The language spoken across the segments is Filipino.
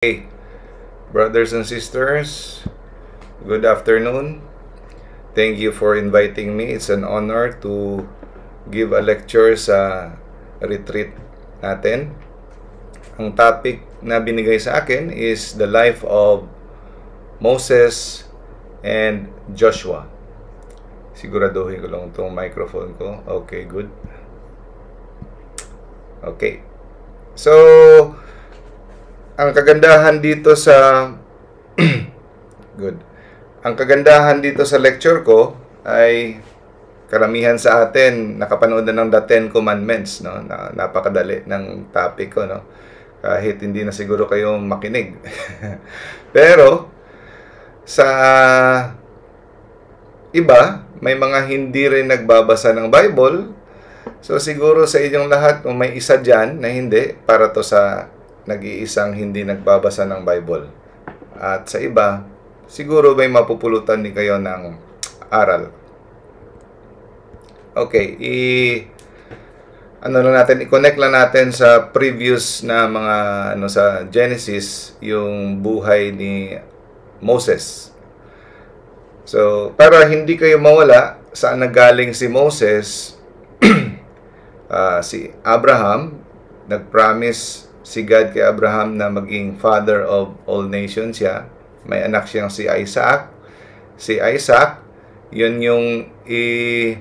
Hey, brothers and sisters, good afternoon. Thank you for inviting me. It's an honor to give a lecture sa retreat natin. Ang topic na binigay sa akin is the life of Moses and Joshua. Siguraduhin ko lang itong microphone ko. Okay, good. Okay. So, ang kagandahan dito sa good. Ang kagandahan dito sa lecture ko ay karamihan sa atin nakapanood na ng The Ten Commandments, no? Napakadali ng topic ko, no? Kahit hindi na siguro kayo makinig. Pero sa iba, may mga hindi rin nagbabasa ng Bible. So siguro sa inyong lahat, kung may isa dyan na hindi, para to sa nag-iisang hindi nagbabasa ng Bible. At sa iba, siguro may mapupulutan din kayo ng aral. Okay, i-connect lang natin sa previous na mga sa Genesis, yung buhay ni Moses. So, para hindi kayo mawala saan nagaling si Moses, si Abraham, nag-promise si God kay Abraham na maging father of all nations siya. May anak siyang si Isaac. Si Isaac, yun yung i-sacrifice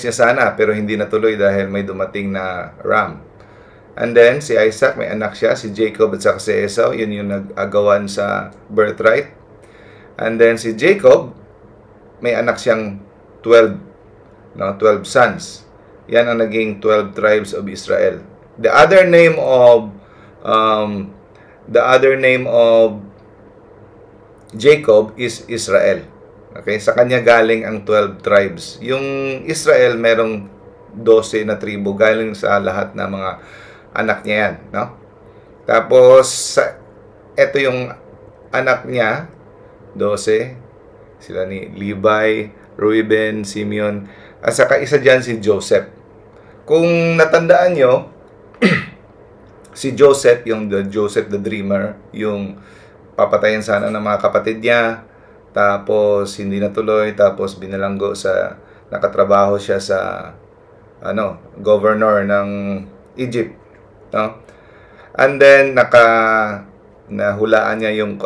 niya sana pero hindi natuloy dahil may dumating na ram. And then, si Isaac, may anak siya, si Jacob at saka si Esau. Yun yung nag-agawan sa birthright. And then, si Jacob, may anak siyang 12 sons. Yan ang naging 12 tribes of Israel. The other name of Jacob is Israel. Okay, sa kanya galing ang 12 tribes. Yung Israel merong 12 na tribo galing sa lahat ng mga anak niya yan, no? Tapos ito yung anak niya, 12. Sila ni Levi, Reuben, Simeon, at saka isa diyan si Joseph. Kung natandaan nyo, si Joseph, yung Joseph the Dreamer, yung papatayin sana ng mga kapatid niya, tapos hindi natuloy, tapos binalanggo sa, nakatrabaho siya sa, governor ng Egypt, no? And then, nahulaan niya yung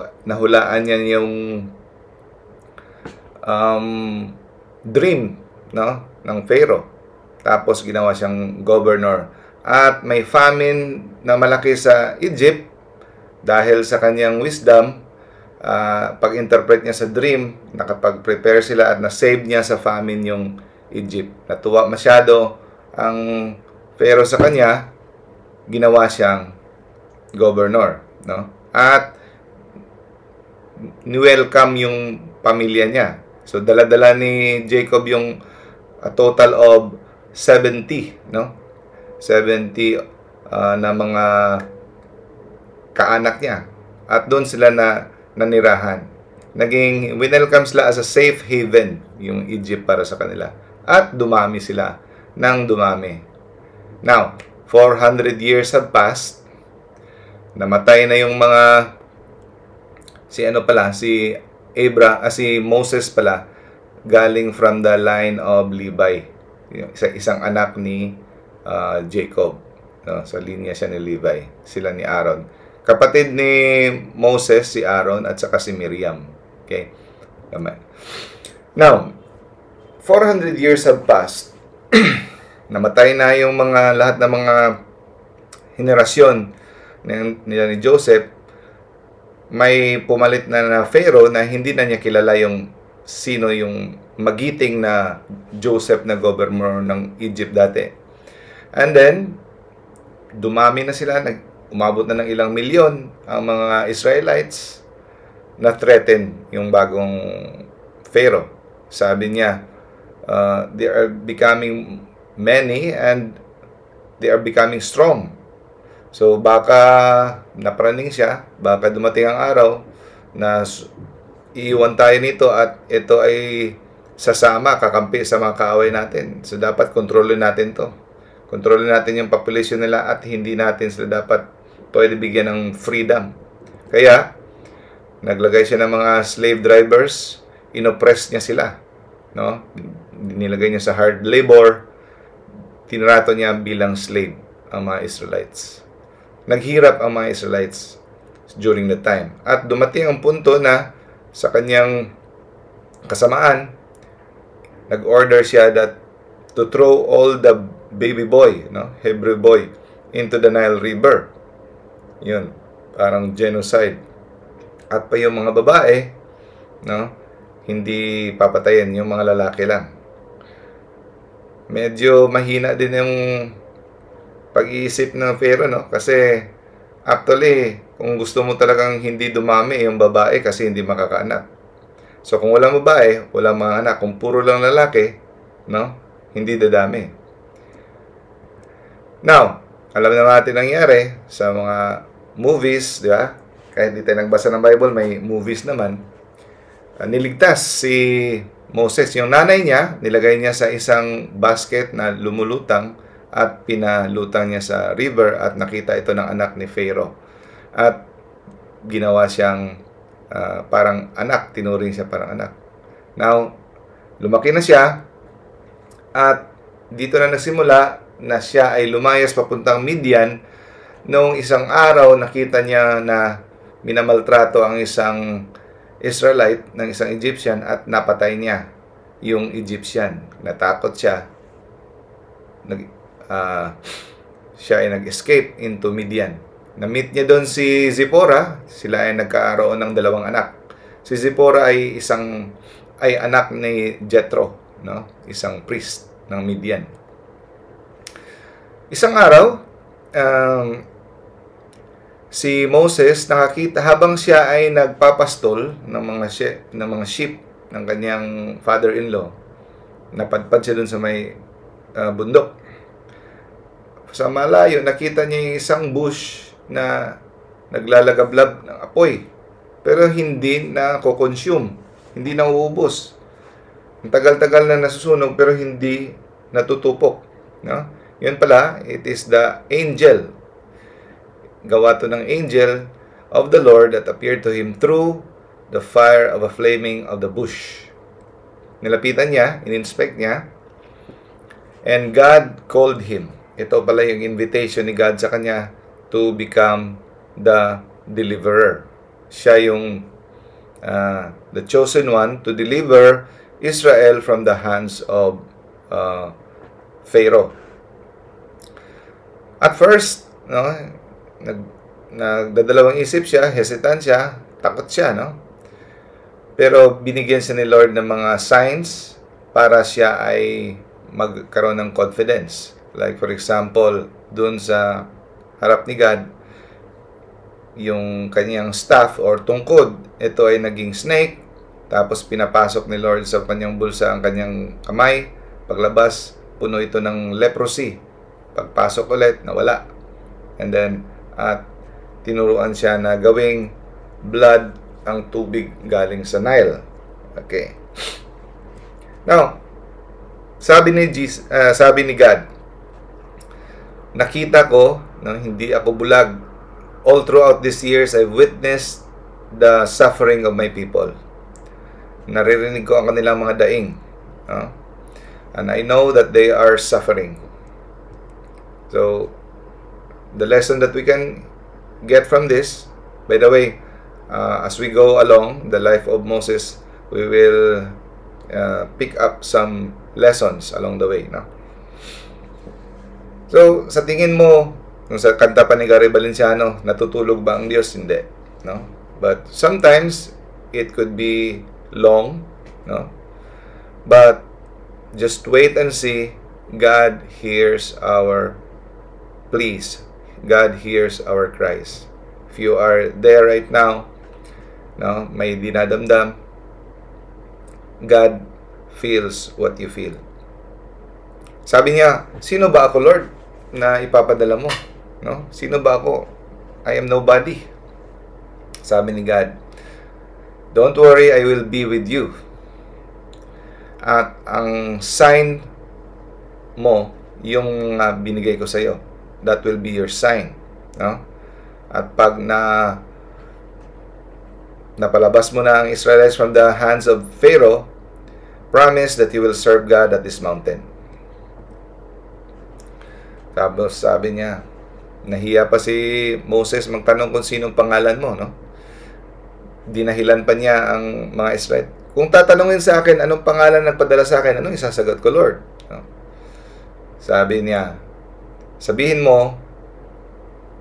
dream, no, ng Pharaoh. Tapos ginawa siyang governor. At may famine na malaki sa Egypt dahil sa kanyang wisdom, pag-interpret niya sa dream, nakapag-prepare sila at na-save niya sa famine yung Egypt. Natuwa masyado ang Pharaoh sa kanya, ginawa siyang governor, no? At ni-welcome yung pamilya niya. So dala-dala ni Jacob yung a total of 70, no? 70 na mga kaanak niya. At doon sila nanirahan. Naging welcome sila as a safe haven yung Egypt para sa kanila. At dumami sila nang dumami. Now, 400 years have passed. Namatay na yung mga si Moses pala, galing from the line of Levi. Isang anak ni Jacob, no? Sa linya siya ni Levi, sila ni Aaron. Kapatid ni Moses si Aaron at saka si Miriam. Okay? Now, 400 years have passed. Namatay na yung lahat ng mga henerasyon nila ni Joseph. May pumalit na Pharaoh na hindi na niya kilala yung sino yung magiting na Joseph na governor ng Egypt dati. And then, dumami na sila, umabot na ng ilang milyon ang mga Israelites na threaten yung bagong Pharaoh. Sabi niya, they are becoming many and they are becoming strong. So, baka napraning siya, baka dumating ang araw na iiwan tayo nito at ito ay sasama, kakampi sa mga kaaway natin. So, dapat kontrolin natin to. Kontrolin natin yung population nila at hindi natin sila dapat pwede bigyan ng freedom. Kaya, naglagay siya ng mga slave drivers, inoppress niya sila. No? Nilagay niya sa hard labor, tinrato niya bilang slave ang mga Israelites. Naghirap ang mga Israelites during the time. At dumating ang punto na sa kanyang kasamaan, nag-order siya that to throw all the baby boy, no, Hebrew boy, into the Nile River. Yun, parang genocide. At pa yung mga babae, no, hindi papatayin, yung mga lalaki lang. Medyo mahina din yung pag-iisip ng Pharaoh, no, kasi actually, kung gusto mo talagang hindi dumami yung babae kasi hindi makakaanak. So kung walang babae, walang mga anak. Kung puro lang lalaki, no, hindi dadami. Now, alam na natin nangyari sa mga movies, di ba? Kahit hindi tayo nagbasa ng Bible, may movies naman. Niligtas si Moses. Yung nanay niya, nilagay niya sa isang basket na lumulutang at pinalutang niya sa river at nakita ito ng anak ni Pharaoh. At ginawa siyang parang anak, tinuring siya parang anak. Now, lumaki na siya at dito na nagsimula na siya ay lumayas papuntang Midian. Noong isang araw, nakita niya na minamaltrato ang isang Israelite ng isang Egyptian at napatay niya yung Egyptian. Natakot siya. Siya ay nag-escape into Midian. Na-meet niya doon si Zipporah. Sila ay nagkaroon ng 2 anak. Si Zipporah ay anak ni Jethro, no? Isang priest ng Midian. Isang araw, si Moses nakakita habang siya ay nagpapastol ng mga sheep ng kanyang father-in-law. Napadpad siya doon sa may bundok. Sa malayo, nakita niya yung isang bush na naglalagablab ng apoy. Pero hindi na consume, hindi na uubos. Ang tagal-tagal na nasusunog pero hindi natutupok. No? Yun pala, it is the angel. Gawa to ng angel of the Lord that appeared to him through the fire of a flaming of the bush. Nilapitan niya, in-inspect niya, and God called him. Ito pala yung invitation ni God sa kanya to become the deliverer. Siya yung the chosen one to deliver Israel from the hands of Pharaoh. At first, no, nagdadalawang isip siya, hesitant siya, takot siya, no? Pero binigyan siya ni Lord ng mga signs para siya ay magkaroon ng confidence. Like for example, dun sa harap ni God, yung kanyang staff or tungkod, ito ay naging snake, tapos pinapasok ni Lord sa kanyang bulsa ang kanyang kamay, paglabas, puno ito ng leprosy. Pagpasok ulit, nawala. And then, tinuruan siya na gawing blood ang tubig galing sa Nile. Okay. Now, sabi ni God, nakita ko na hindi ako bulag. All throughout these years, I've witnessed the suffering of my people. Naririnig ko ang kanilang mga daing. And I know that they are suffering. So, the lesson that we can get from this, by the way, as we go along the life of Moses, we will pick up some lessons along the way. No? So, sa tingin mo, kung sa kanta pa ni Gary Valenciano, natutulog ba ang Diyos? Hindi. No? But sometimes, it could be long. No? But, just wait and see. God hears our pleas. God hears our cries. If you are there right now, no, may dinadamdam, God feels what you feel. Sabi niya, sino ba ako, Lord, na ipapadala mo? No? Sino ba ako? I am nobody. Sabi ni God, don't worry, I will be with you. At ang sign mo, yung binigay ko sa iyo, that will be your sign. No? At pag napalabas mo na ang Israelites from the hands of Pharaoh, promise that you will serve God at this mountain. Tapos sabi niya, nahiya pa si Moses magtanong kung sinong pangalan mo, no? Dinahilan pa niya ang mga Israel. Kung tatanungin sa akin, anong pangalan nagpadala sa akin, anong isasagot ko, Lord? No? Sabi niya, sabihin mo,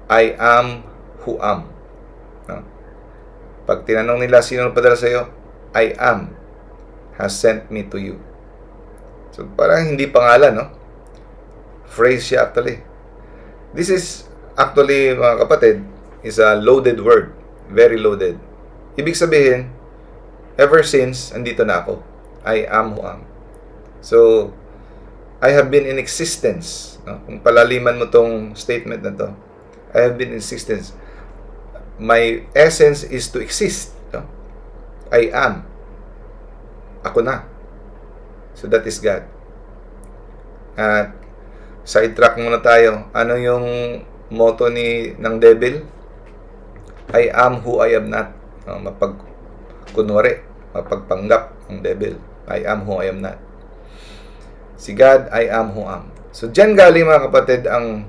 I am who am. No? Pag tinanong nila sino nagpadala sa iyo, I am has sent me to you. So parang hindi pangalan, no? Phrase siya actually. This is actually, mga kapatid, is a loaded word. Very loaded. Ibig sabihin, ever since, andito na ako. I am who am. So, I have been in existence. No? Kung palaliman mo tong statement na to, I have been in existence. My essence is to exist. No? I am. Ako na. So, that is God. At, sidetrack muna tayo. Ano yung motto ng devil? I am who I am not. Mapagpanggap ang devil. I am who I am not. Si God, I am who am. So, dyan galing mga kapatid ang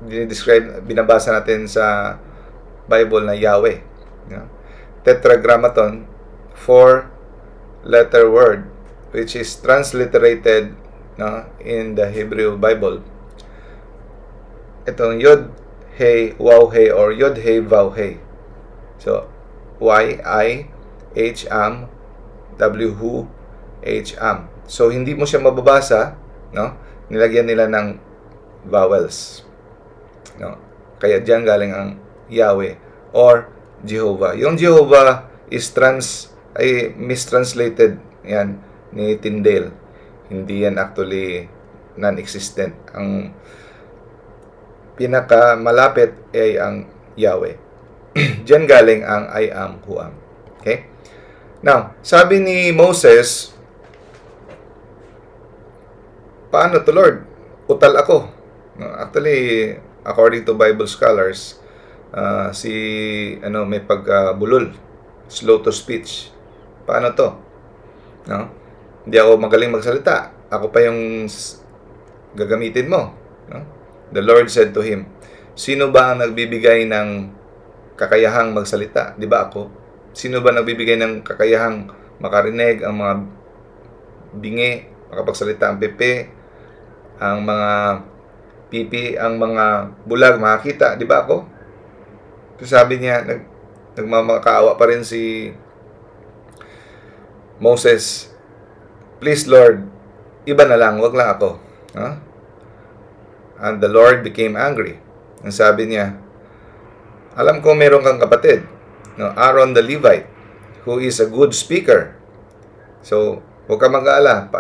dinidescribe, binabasa natin sa Bible na Yahweh. Tetragrammaton, 4-letter word, which is transliterated in the Hebrew Bible. Itong Yod, He, Waw, He, or Yod, He, Vav, He. So, Y, I, H, Am, W, Hu, H, Am. So, hindi mo siya mababasa, no? Nilagyan nila ng vowels. No? Kaya diyan galing ang Yahweh or Jehovah. Yung Jehovah is mistranslated yan ni Tyndale. Hindi yan actually non-existent. Ang pinakamalapit ay ang Yahweh. Diyan galing ang I am who am. Okay? Now, sabi ni Moses, paano to, Lord? Utal ako. Actually, according to Bible scholars, may pagbulol, slow to speech. Paano to? No? Hindi ako magaling magsalita. Ako pa yung gagamitin mo. No? The Lord said to him, sino ba ang nagbibigay ng kakayahang magsalita? Di ba ako? Sino ba nagbibigay ng kakayahang makarinig ang mga bingi, makapagsalita ang pepe, ang mga pipi, ang mga bulag, makakita? Di ba ako? So sabi niya, nagmamakaawa pa rin si Moses, please Lord, iba na lang, wag lang ako. Huh? And the Lord became angry. Ang sabi niya, alam ko meron kang kapatid, Aaron the Levite, who is a good speaker. So, huwag ka mag-aala,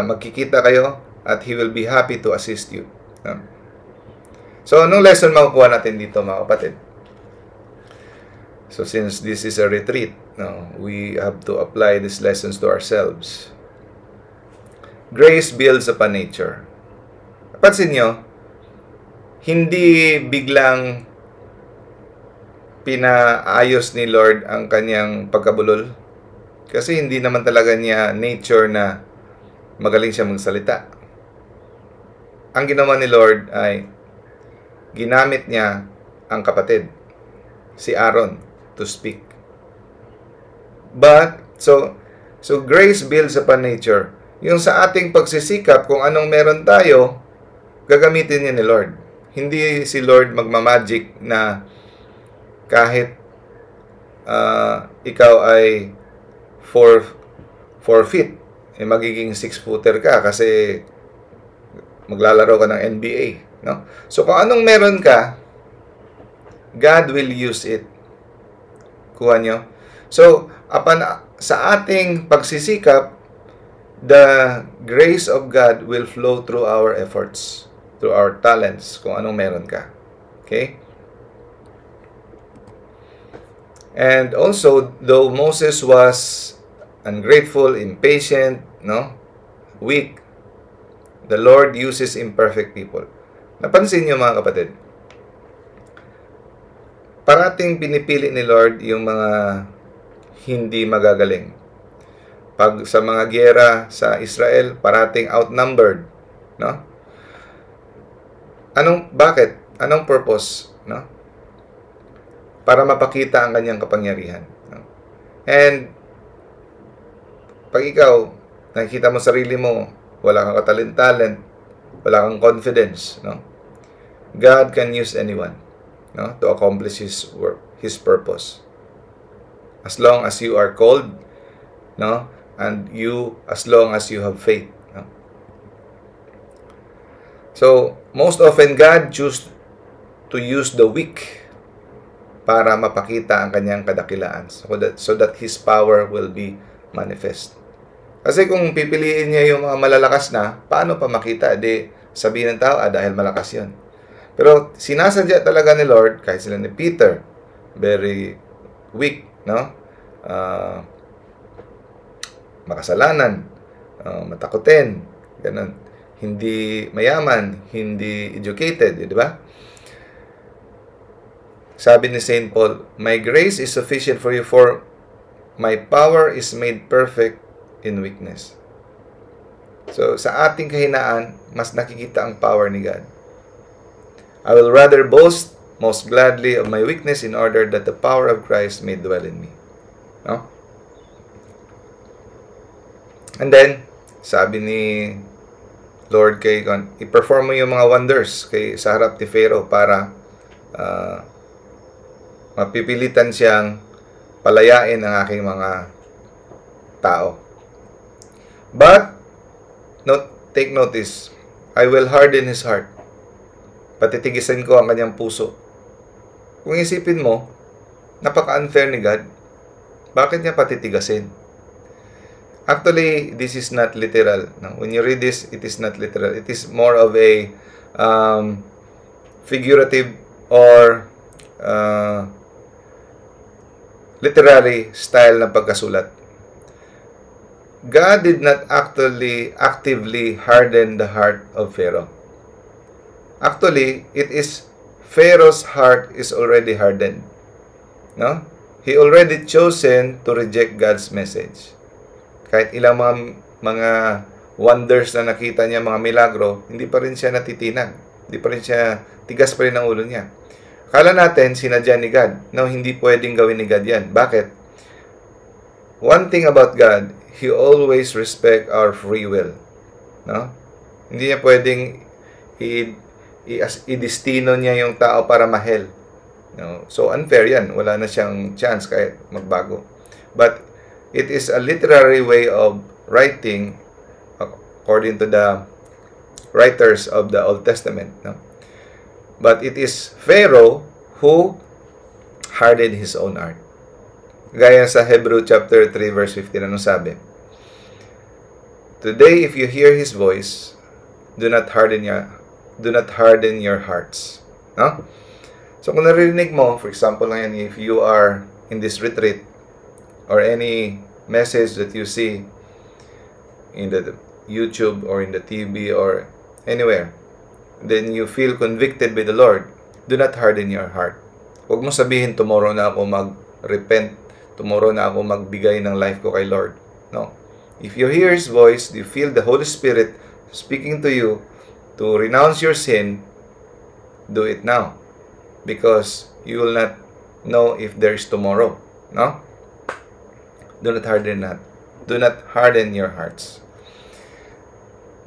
magkikita kayo at he will be happy to assist you. So, anong lesson makukuha natin dito, mga kapatid? So, since this is a retreat, we have to apply these lessons to ourselves. Grace builds upon nature. Pansin nyo, hindi biglang pinaayos ni Lord ang kanyang pagkabulol. Kasi hindi naman talaga niya nature na magaling siya magsalita. Ang ginawa ni Lord ay ginamit niya ang kapatid, si Aaron, to speak. But, so grace builds upon nature. Yung sa ating pagsisikap, kung anong meron tayo, gagamitin niya ni Lord. Hindi si Lord magmamagic na kahit ikaw ay 4 feet, magiging 6-footer ka kasi maglalaro ka ng NBA. No? So, kung anong meron ka, God will use it. Kuha nyo? So, sa ating pagsisikap, the grace of God will flow through our efforts, through our talents, kung anong meron ka. Okay? And also, though Moses was ungrateful, impatient, weak, the Lord uses imperfect people. Napansin niyo, mga kapatid, parating pinipili ni Lord yung mga hindi magagaling. Pag sa mga giyera sa Israel, parating outnumbered, no? Bakit? Anong purpose, no? Para mapakita ang kanyang kapangyarihan. No? And pag ikaw nakikita mo sarili mo, wala kang katalent-talent, wala kang confidence, no? God can use anyone, no, to accomplish his work, his purpose. As long as you are called, no, and as long as you have faith, no? So, most often God choose to use the weak para mapakita ang kanyang kadakilaan, so that his power will be manifest. Kasi kung pipiliin niya yung mga malalakas na, paano pa makita? Di sabihin ng tao, dahil malakas yun. Pero sinasadya talaga ni Lord, kahit sila ni Peter, very weak, no? Makasalanan, matakutin, ganun. Hindi mayaman, hindi educated, di ba? Sabi ni St. Paul, "My grace is sufficient for you, for my power is made perfect in weakness." So, sa ating kahinaan, mas nakikita ang power ni God. "I will rather boast most gladly of my weakness in order that the power of Christ may dwell in me." No? And then, sabi ni Lord kay i-perform mo yung mga wonders sa harap ni Pharaoh para mapipilitan siyang palayain ang aking mga tao. But, take notice, "I will harden his heart." Patitigisin ko ang kanyang puso. Kung isipin mo, napaka-unfair ni God. Bakit niya patitigasin? Actually, this is not literal. No? When you read this, it is not literal. It is more of a figurative or literary style ng pagkasulat. God did not actively harden the heart of Pharaoh. Actually, it is Pharaoh's heart is already hardened. No? He already chosen to reject God's message. Kahit ilang mga wonders na nakita niya, mga milagro, hindi pa rin siya natitinag. Hindi pa rin siya, tigas pa rin ang ulo niya. Akala natin, sinadya ni God. No, hindi pwedeng gawin ni God yan. Bakit? One thing about God, He always respect our free will. No? Hindi niya pwedeng i-destino niya yung tao para ma-hell. No? So, unfair yan. Wala na siyang chance kahit magbago. But, it is a literary way of writing according to the writers of the Old Testament. No? But it is Pharaoh who hardened his own heart. Gaya sa Hebrew chapter 3 verse 15, ano sabi? "Today, if you hear His voice, do not harden your hearts." No? So kung narinig mo, for example ngayon, if you are in this retreat or any message that you see in the YouTube or in the TV or anywhere, then you feel convicted by the Lord, do not harden your heart. Huwag mo sabihin, tomorrow na ako mag-repent, tomorrow na ako magbigay ng life ko kay Lord. No. If you hear His voice, you feel the Holy Spirit speaking to you to renounce your sin, do it now. Because you will not know if there is tomorrow. No? Do not harden your hearts.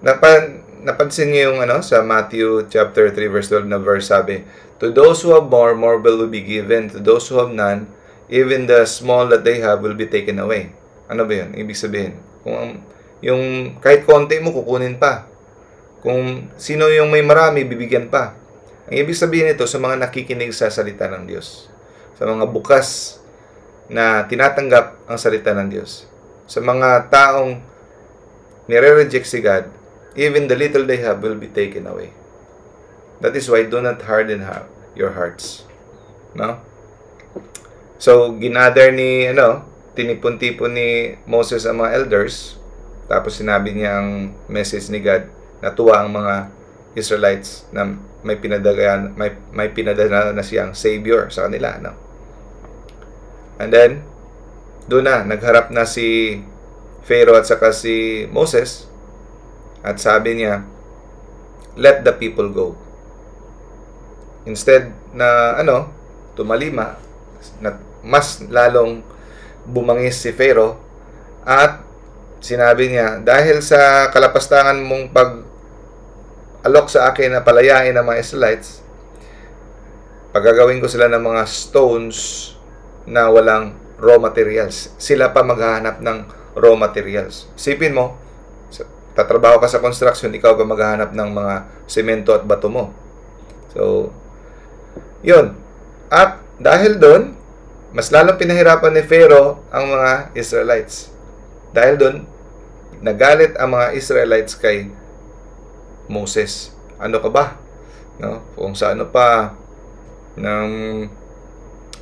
Napansin niyo yung sa Matthew chapter 3 verse 12 na verse, sabi, "To those who have more will be given. To those who have none, even the small that they have will be taken away." Ano ba yun? Ibig sabihin, kung yung kahit konti mo, kukunin pa. Kung sino yung may marami, bibigyan pa. Ang ibig sabihin nito sa mga nakikinig sa salita ng Diyos. Sa mga bukas na tinatanggap ang salita ng Diyos. Sa mga taong nire-reject si God, even the little they have will be taken away. That is why do not harden your hearts. No? So, ginather tinipon-tipon ni Moses ang mga elders, tapos sinabi niya ang message ni God, natuwa ang mga Israelites na may pinadala na siyang savior sa kanila, no? And then doon na nagharap na si Pharaoh at saka si Moses at sabi niya, let the people go. Instead na tumalima, na mas lalong bumangis si Pharaoh at sinabi niya, dahil sa kalapastangan mong pag-alok sa akin na palayain ng mga Israelites, pagagawin ko sila ng mga stones na walang raw materials. Sila pa maghahanap ng raw materials. Isipin mo, tatrabaho ka sa construction, ikaw pa maghahanap ng mga semento at bato mo. So, yun. At dahil doon, mas lalong pinahirapan ni Pharaoh ang mga Israelites. Dahil doon, nagalit ang mga Israelites kay Moses. Ano ka ba? No? Kung sa ano pa,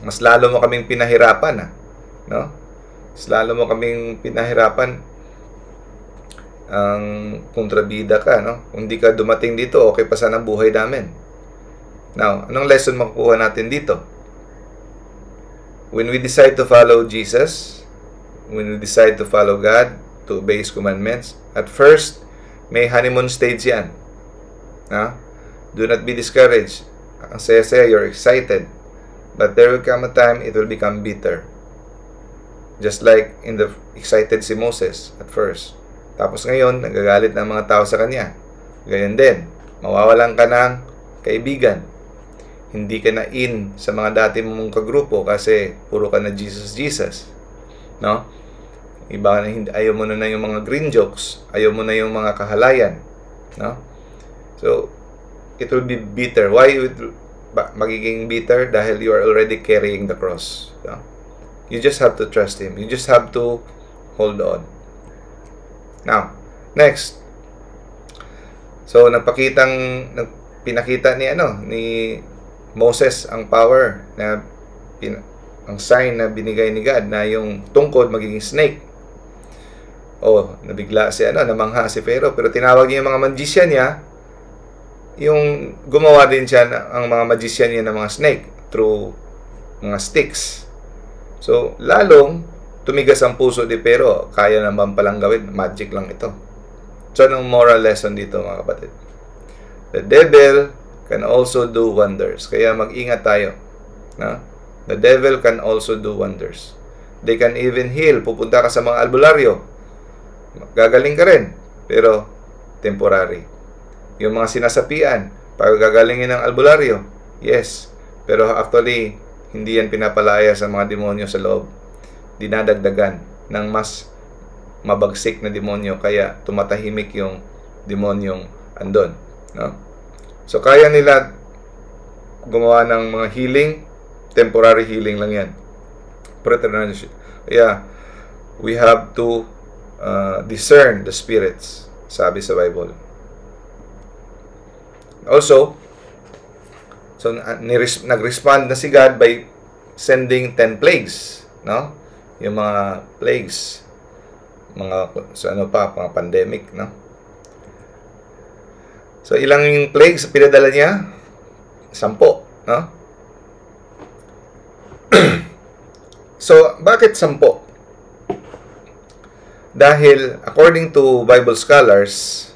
mas lalo mo kaming pinahirapan, no? Mas lalo mo kaming pinahirapan ang kontrabida ka, no? Kung di ka dumating dito, okay pa sana ang buhay namin. Now, anong lesson makukuha natin dito? When we decide to follow Jesus, when we decide to follow God, to obey His commandments, at first, may honeymoon stage yan. No? Do not be discouraged. Ang saya-saya, you're excited. But there will come a time, it will become bitter. Just like excited si Moses at first. Tapos ngayon, nagagalit ng mga tao sa kanya. Ganyan din. Mawawalan ka ng kaibigan. Hindi ka na in sa mga dati mong kagrupo kasi puro ka na Jesus, Jesus. No? Iba na, ayaw mo na yung mga green jokes. Ayaw mo na yung mga kahalayan. No? So, it will be bitter. Why magiging bitter? Dahil you are already carrying the cross. No? You just have to trust Him. You just have to hold on. Now, next. So, pinakita ni Moses ang power na ang sign na binigay ni God na yung tungkod magiging snake. Nabigla namangha si Pharaoh, pero tinawag niya yung mga magician niya, yung gumawa din siya ang mga magician niya ng mga snake through mga sticks. So, lalong tumigas ang puso ni Pharaoh. Kaya naman palang gawin. Magic lang ito. So, anong moral lesson dito, mga kapatid? The devil can also do wonders. Kaya mag-ingat tayo. No? The devil can also do wonders. They can even heal. Pupunta ka sa mga albularyo. Gagaling ka rin. Pero, temporary. Yung mga sinasapian, pag gagalingin ng albularyo, yes. Pero actually, hindi yan pinapalaya sa mga demonyo sa loob. Dinadagdagan ng mas mabagsik na demonyo, kaya tumatahimik yung demonyong andon. No? So, kaya nila gumawa ng mga healing, temporary healing lang yan. Kaya, we have to discern the spirits, sabi sa Bible. Also, so nag-respond na si God by sending 10 plagues, no? Yung mga plagues, mga pandemic, no? So, ilang yung plagues pinadala niya? 10, no? So, bakit 10? Dahil, according to Bible scholars,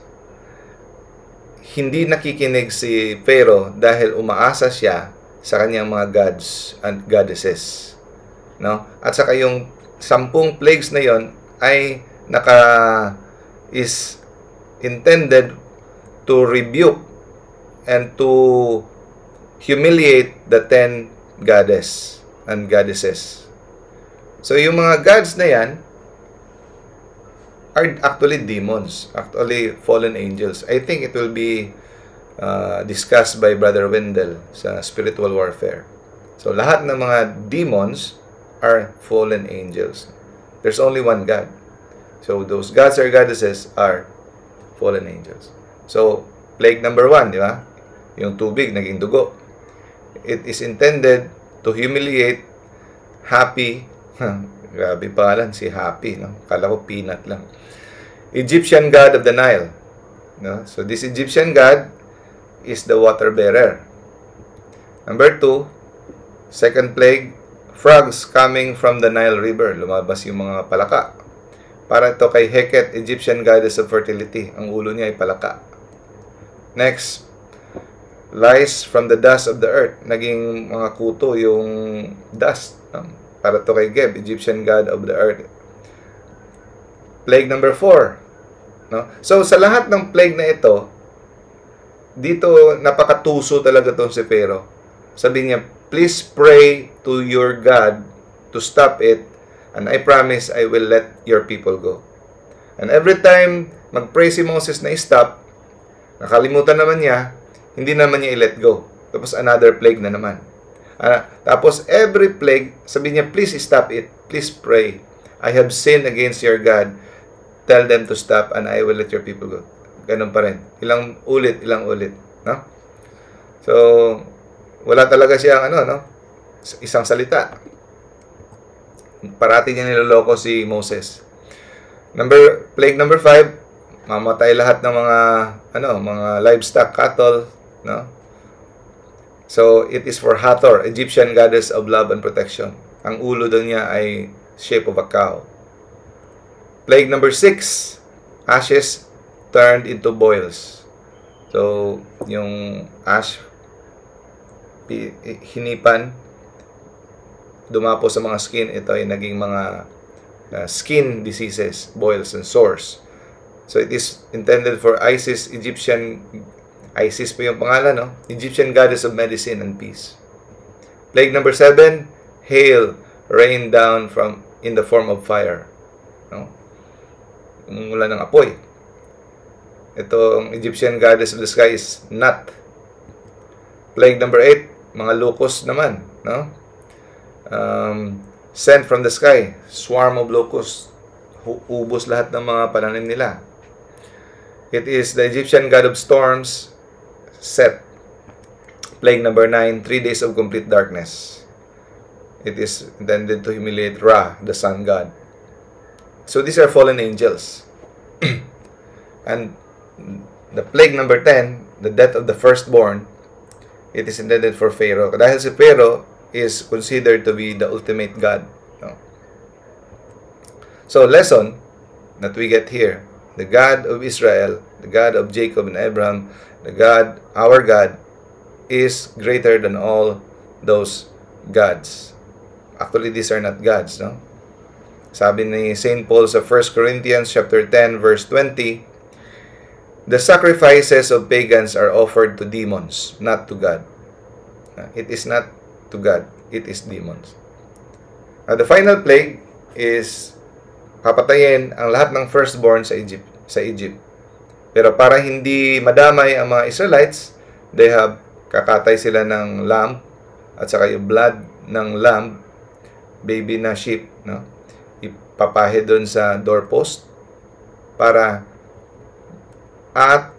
hindi nakikinig si Pharaoh dahil umaasa siya sa kanyang mga gods and goddesses. No? At saka yung 10 plagues na yon ay is intended to rebuke and to humiliate the 10 goddess and goddesses. So, yung mga gods na yan are actually demons, actually fallen angels. I think it will be discussed by Brother Wendell sa spiritual warfare. So, lahat ng mga demons are fallen angels. There's only one God. So, those gods or goddesses are fallen angels. So, plague number 1, di ba? Yung tubig, naging dugo. It is intended to humiliate Happy. Grabe pangalan, si Happy, no? Kala ko peanut lang. Egyptian god of the Nile. No? So, this Egyptian god is the water bearer. Number 2, second plague, frogs coming from the Nile River. Lumabas yung mga palaka. Para ito kay Heket, Egyptian goddess of fertility. Ang ulo niya ay palaka. Next, lice from the dust of the earth. Naging mga kuto yung dust. Para ito kay Geb, Egyptian god of the earth. Plague number 4. No? So, sa lahat ng plague na ito, dito napakatuso talaga itong si Pharaoh. Sabi niya, please pray to your God to stop it, and I promise I will let your people go. And every time mag-pray si Moses na i-stop, nakalimutan naman niya, hindi naman niya i-let go. Tapos another plague na naman. Tapos every plague, sabi niya, please stop it. Please pray. I have sinned against your God. Tell them to stop and I will let your people go. Ganun pa rin. Ilang ulit. No? So, wala talaga siyang isang salita. Parati niya niloloko si Moses. Plague number 5, mamatay lahat ng mga livestock, cattle, no? So, it is for Hathor, Egyptian goddess of love and protection. Ang ulo daw niya ay shape of a cow. Plague number 6, ashes turned into boils. So, yung ash, hinipan, dumapo sa mga skin, ito ay naging mga skin diseases, boils and sores. So, it is intended for Isis, Isis po yung pangalan, no? Egyptian goddess of medicine and peace. Plague number 7, hail rain down in the form of fire. No? Mula ng apoy. Itong Egyptian goddess of the sky is Nut. Plague number 8, mga locusts naman, no? Sent from the sky, swarm of locusts, ubos lahat ng mga pananim nila. It is the Egyptian god of storms, Set. Plague number 9, 3 days of complete darkness. It is intended to humiliate Ra, the sun god. So these are fallen angels. And the plague number 10, the death of the firstborn, it is intended for Pharaoh. Dahil si Pharaoh is considered to be the ultimate God. No? So, lesson that we get here, the God of Israel, the God of Jacob and Abraham, our God, is greater than all those gods. Actually, these are not gods. No? Sabi ni St. Paul sa 1 Corinthians chapter 10, verse 20, the sacrifices of pagans are offered to demons, not to God. It is not to God. It is demons. The final plague is papatayin ang lahat ng firstborn sa Egypt. Pero para hindi madamay ang mga Israelites, kakatay sila ng lamb at saka yung blood ng lamb, baby na sheep, no? Ipapahid doon sa doorpost at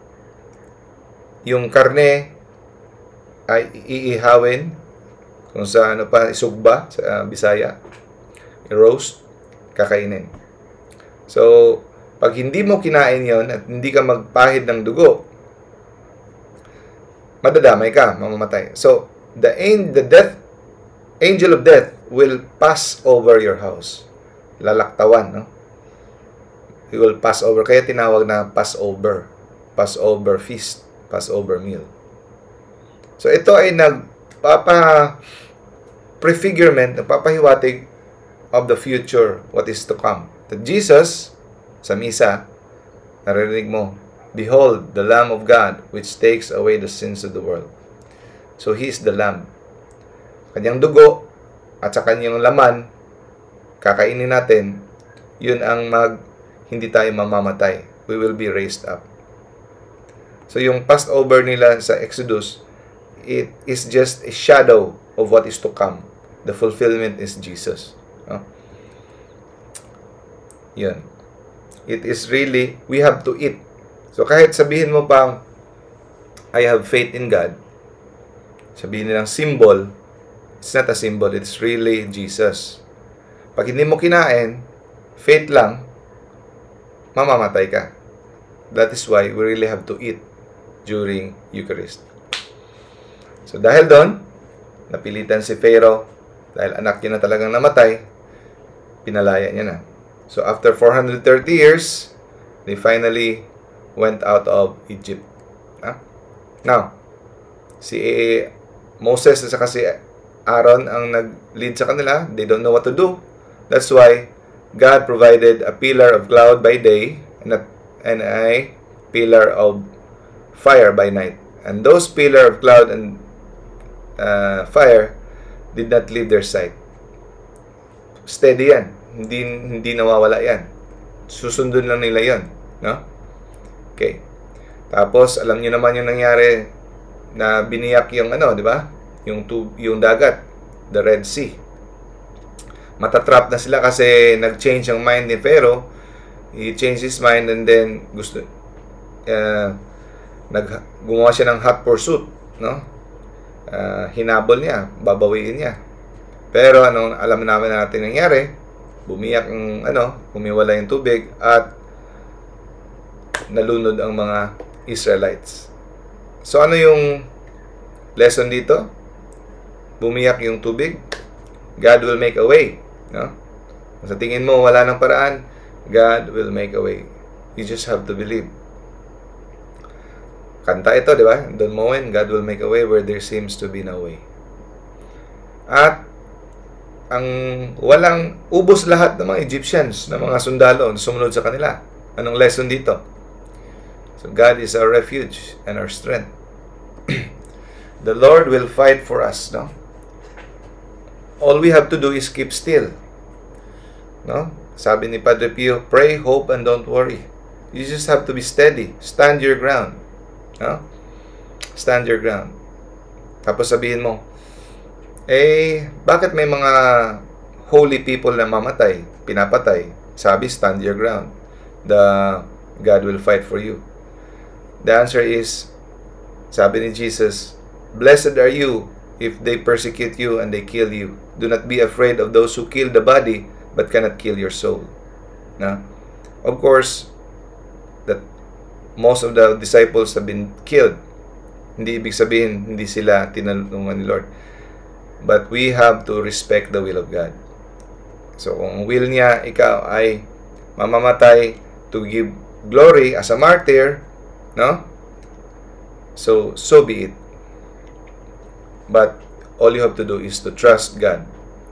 yung karne ay iihawin kung sa isugba sa Bisaya, i-roast, kakainin. So, pag hindi mo kinain yon at hindi ka magpahid ng dugo, madadamay ka, mamamatay. So, the angel of death will pass over your house. Lalaktawan, no? He will pass over. Kaya tinawag na Passover. Passover feast. Passover meal. So, ito ay prefigurement, nagpapahiwatig of the future, what is to come. That Jesus, sa misa, narinig mo, behold, the Lamb of God, which takes away the sins of the world. So, He is the Lamb. Kanyang dugo, at sa kanyang laman, kakainin natin, yun ang hindi tayo mamamatay. We will be raised up. So, yung Passover nila sa Exodus, it is just a shadow of what is to come. The fulfillment is Jesus. No? Yun. It is really, we have to eat. So kahit sabihin mo pang, I have faith in God, sabihin nilang symbol, it's not a symbol, it's really Jesus. Pag hindi mo kinain, faith lang, mamamatay ka. That is why we really have to eat during Eucharist. So dahil doon, napilitan si Pharaoh, dahil anak niya na talagang namatay, pinalaya niya na. So after 430 years, they finally went out of Egypt. Now, si Moses at saka si Aaron ang nag-lead sa kanila. They don't know what to do. That's why God provided a pillar of cloud by day and a pillar of fire by night. And those pillar of cloud and fire did not leave their sight. Steady yan. Hindi nawawala yan. Susundin lang nila yan. No? Okay. Tapos, alam niyo naman yung nangyari na biniyak yung di ba? Yung dagat. The Red Sea. Matatrap na sila kasi nag-change ang mind ni Pharaoh. He changed his mind and then gumawa siya ng hot pursuit. No? Hinabol niya. Babawiin niya. Pero anong alam naman natin nangyari? Bumiyak humiwala yung tubig at nalunod ang mga Israelites. So ano yung lesson dito? Bumiyak yung tubig. God will make a way. No? Sa tingin mo wala nang paraan, God will make a way. You just have to believe. Kanta ito, di ba? Don't moment, God will make a way where there seems to be no way. At ang walang ubos lahat ng mga Egyptians, ng mga sundalo na sumunod sa kanila. Anong lesson dito? So God is our refuge and our strength. The Lord will fight for us, no? All we have to do is keep still. No? Sabi ni Padre Pio, pray, hope, and don't worry. You just have to be steady. Stand your ground. No? Stand your ground. Tapos sabihin mo, bakit may mga holy people na mamatay, pinapatay? Sabi, stand your ground. God will fight for you. The answer is, sabi ni Jesus, blessed are you if they persecute you and they kill you. Do not be afraid of those who kill the body, but cannot kill your soul. Na? Of course, that most of the disciples have been killed. Hindi ibig sabihin, hindi sila tinulungan ni Lord. But we have to respect the will of God. So, kung will niya, ikaw ay mamamatay to give glory as a martyr, no? So be it. But all you have to do is to trust God,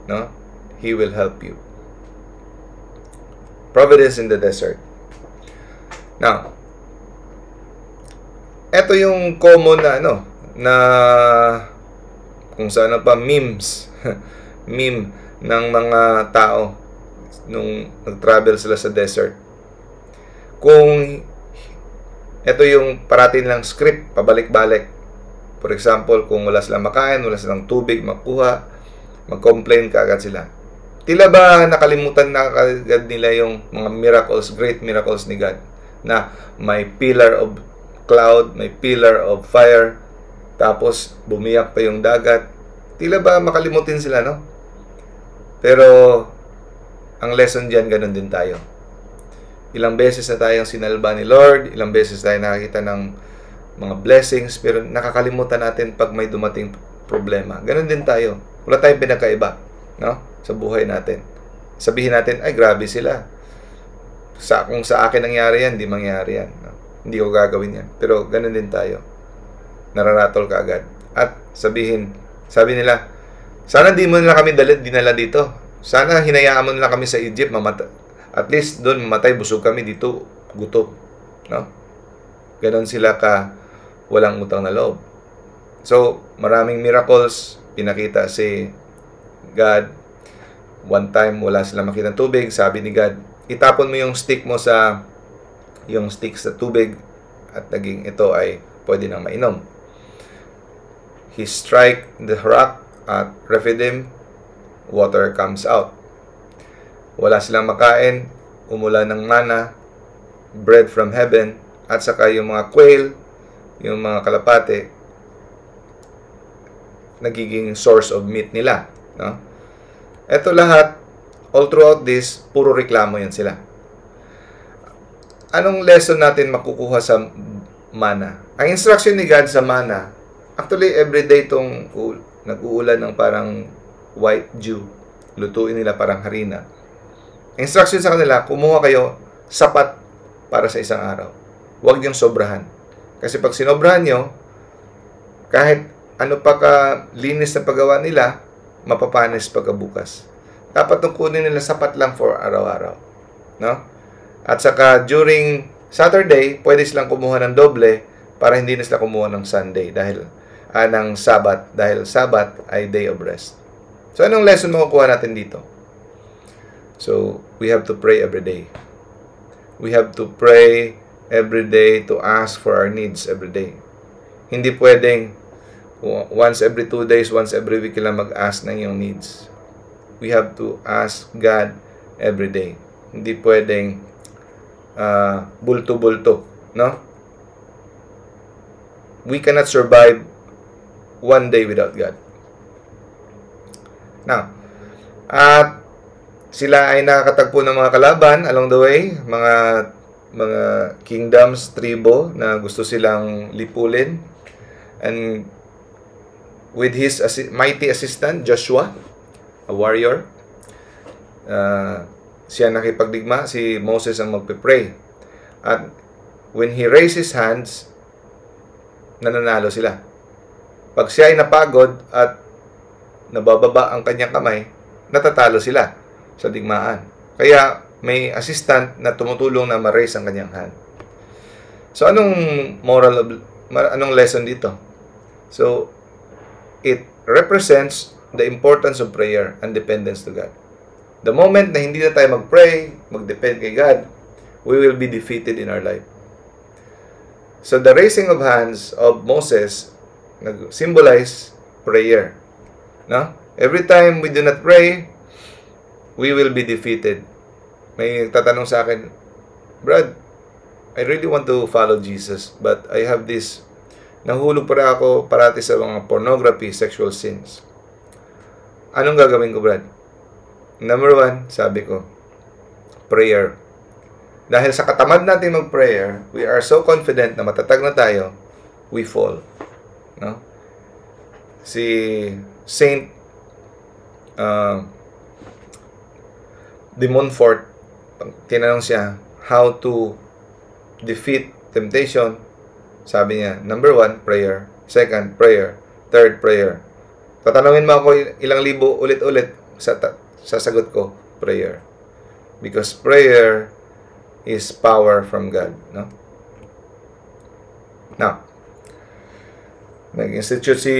no? He will help you. Providence in the desert. Now, ito yung common na kung saan pa memes meme ng mga tao nung nag-travel sila sa desert. Kung ito yung parating lang script, pabalik-balik. For example, kung wala silang makain, wala silang tubig makuha, mag-complain kaagad sila. Tila ba nakalimutan na kaagad nila yung mga miracles, great miracles ni God, na may pillar of cloud, may pillar of fire, tapos bumiyak pa yung dagat. Tila ba makalimutin sila, no? Pero ang lesson diyan, ganun din tayo. Ilang beses na tayong sinalba ni Lord, ilang beses tayo nakakita ng mga blessings, pero nakakalimutan natin pag may dumating problema. Ganun din tayo. Wala tayong pinakaiba, no? Sa buhay natin. Sabihin natin, ay grabe sila. Kung sa akin nangyari yan, di mangyari yan. No? Hindi ko gagawin yan. Pero ganun din tayo. Nararatol ka agad. At sabi nila, sana di mo nila kami dinala dito. Sana hinayaan mo nila kami sa Egypt, at least doon mamatay, busog kami, dito gutom. No? Ganon sila ka walang utang na loob. So, maraming miracles pinakita si God. One time, wala silang makita ng tubig. Sabi ni God, itapon mo yung stick sa tubig at naging ito ay pwede nang mainom. He strike the rock at Rephidim, water comes out. Wala silang makain, umulan ng mana, bread from heaven, at saka yung mga quail, yung mga kalapate, nagiging source of meat nila. No? Ito lahat, all throughout this, puro reklamo yan sila. Anong lesson natin makukuha sa mana? Ang instruction ni God sa mana Actually, everyday itong nag-uulan ng parang white dew. Lutuin nila parang harina. Instruction sa kanila, kumuha kayo sapat para sa isang araw. Huwag niyong sobrahan. Kasi pag sinobrahan nyo, kahit ano pa ka linis na paggawa nila, mapapanis pagkabukas. Dapat nung kunin nila sapat lang for araw-araw. No? At saka during Saturday, pwede silang kumuha ng doble para hindi na sila kumuha ng Sunday dahil ng Sabbath, dahil Sabbath ay day of rest. So anong lesson makukuha natin dito? So we have to pray every day. We have to pray every day to ask for our needs every day. Hindi pwedeng once every 2 days, once every week lang mag-ask ng iyong needs. We have to ask God every day. Hindi pwedeng bulto-bulto, no? We cannot survive one day without God. Now, at sila ay nakakatagpo ng mga kalaban along the way, mga kingdoms, tribo na gusto silang lipulin. And with his mighty assistant, Joshua, a warrior, siya nakipagdigma, si Moses ang magpe-pray. At when he raised his hands, nananalo sila. Pag siya ay napagod at nabababa ang kanyang kamay, natatalo sila sa digmaan. Kaya may assistant na tumutulong na ma-raise ang kanyang hand. So anong lesson dito? So it represents the importance of prayer and dependence to God. The moment na hindi na tayo mag-pray, mag-depend kay God, we will be defeated in our life. So the raising of hands of Moses nag-symbolize prayer. No? Every time we do not pray, we will be defeated. May tatanong sa akin, Brad, I really want to follow Jesus, but I have this, nahulog para ako parati sa mga pornography, sexual sins. Anong gagawin ko, Brad? Number 1, sabi ko, prayer. Dahil sa katamad natin mag-prayer, we are so confident na matatag na tayo, we fall. No? Si Saint de Montfort, tinanong siya, how to defeat temptation. Sabi niya, number 1, prayer. Second, prayer. Third, prayer. Tatanungin mo ako ilang libo ulit-ulit, sasagot ko, prayer. Because prayer is power from God. No? Now, nag-institute si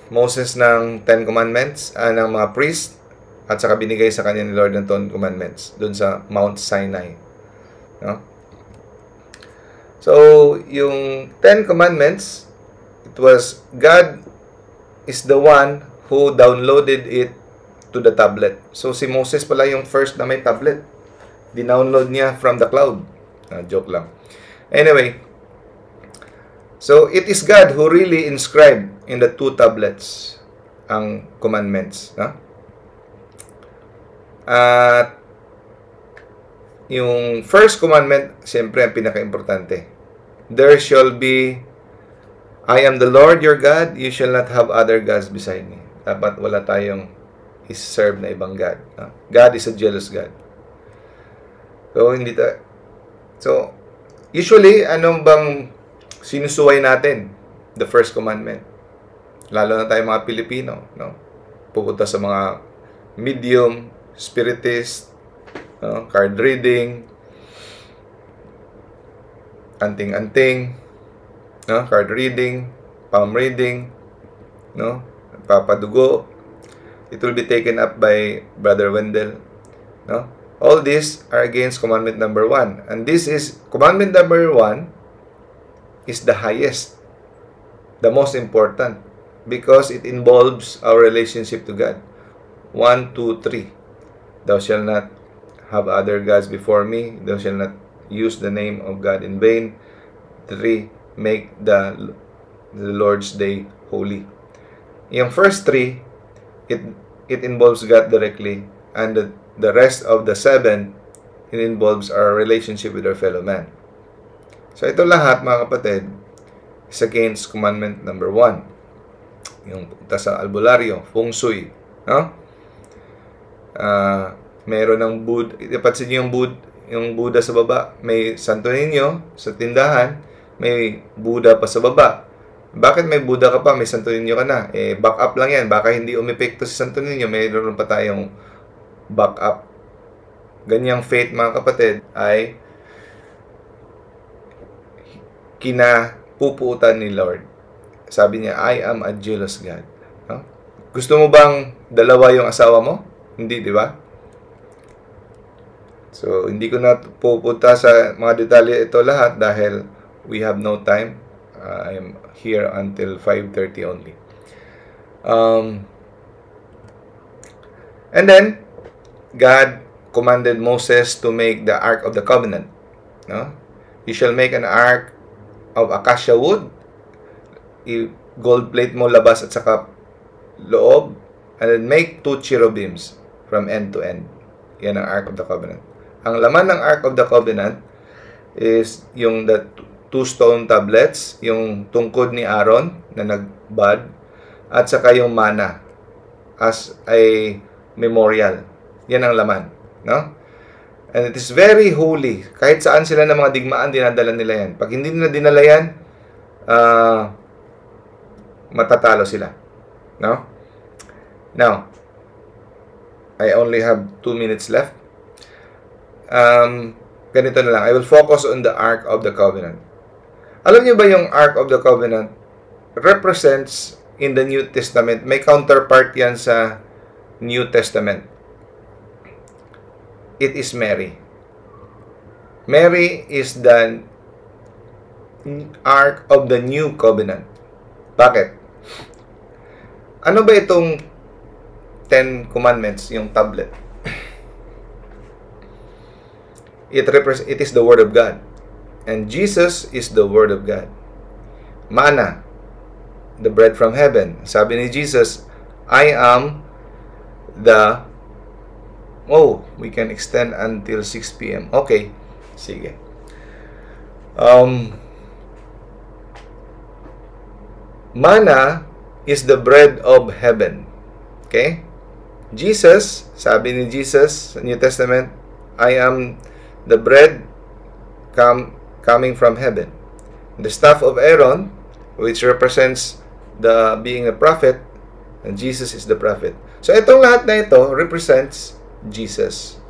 Moses ng 10 Commandments, ng mga priest, at saka binigay sa kanya ni Lord ng 10 Commandments doon sa Mount Sinai. No? So, yung 10 Commandments, it was, God is the one who downloaded it to the tablet. So, si Moses pala yung first na may tablet. Dinownload niya from the cloud. Joke lang. Anyway, so it is God who really inscribed in the 2 tablets ang commandments. No? At yung first commandment, siyempre ang pinaka-importante. There shall be, I am the Lord your God, you shall not have other gods beside me. Dapat wala tayong is-serve na ibang God. No? God is a jealous God. So, So, usually, anong bang sinusuway natin? The first commandment. Lalo na tayo mga Pilipino, no? Pupunta sa mga medium, spiritist, no? Card reading, anting-anting, no? Card reading, palm reading, no? Papadugo. It will be taken up by Brother Wendell, no? All these are against commandment number 1. And this is, commandment number 1 is the highest, the most important, because it involves our relationship to God. 1, 2, 3. Thou shalt not have other gods before me. Thou shalt not use the name of God in vain. 3, make the Lord's day holy. Yung first 3, it involves God directly, and the rest of the 7, it involves our relationship with our fellow man. So ito lahat, mga kapatid, is against commandment number 1. Yung punta sa albularyo, feng shui. No? Meron ng Buddha. Ipansin niyo yung Buddha sa baba. May Santo Niño sa tindahan. May Buddha pa sa baba. Bakit may Buddha ka pa? May Santo Niño ka na. Back up lang yan. Baka hindi umepekto si Santo Niño. Mayroon pa tayong back up. Ganyang faith, mga kapatid, ay kinapuputan ni Lord. Sabi niya, I am a jealous God. No? Gusto mo bang dalawa yung asawa mo? Hindi, di ba? So, hindi ko na pupunta sa mga detalye ito lahat dahil we have no time. I am here until 5:30 only. And then, God commanded Moses to make the Ark of the Covenant. No? You shall make an ark of acacia wood. Gold plate mo labas at saka loob. And then make 2 cherubims from end to end. Yan ang Ark of the Covenant. Ang laman ng Ark of the Covenant is yung the 2 stone tablets, yung tungkod ni Aaron na nagbad, at saka yung mana as a memorial. Yan ang laman. No? And it is very holy. Kahit saan sila ng mga digmaan, dinadala nila yan. Pag hindi nila dinala yan, matatalo sila. No? Now, I only have 2 minutes left. Ganito na lang. I will focus on the Ark of the Covenant. Alam niyo ba yung Ark of the Covenant represents in the New Testament, may counterpart yan sa New Testament. It is Mary. Mary is the Ark of the New Covenant. Bakit? Ano ba itong 10 Commandments, yung tablet? It is the Word of God. And Jesus is the Word of God. Manna, the bread from heaven. Sabi ni Jesus, I am the... Oh, we can extend until 6 p.m. Okay, sige. Manna is the bread of heaven. Okay? Jesus, sabi ni Jesus sa New Testament, I am the bread coming from heaven. The staff of Aaron, which represents the being a prophet, and Jesus is the prophet. So itong lahat na ito represents Jesus.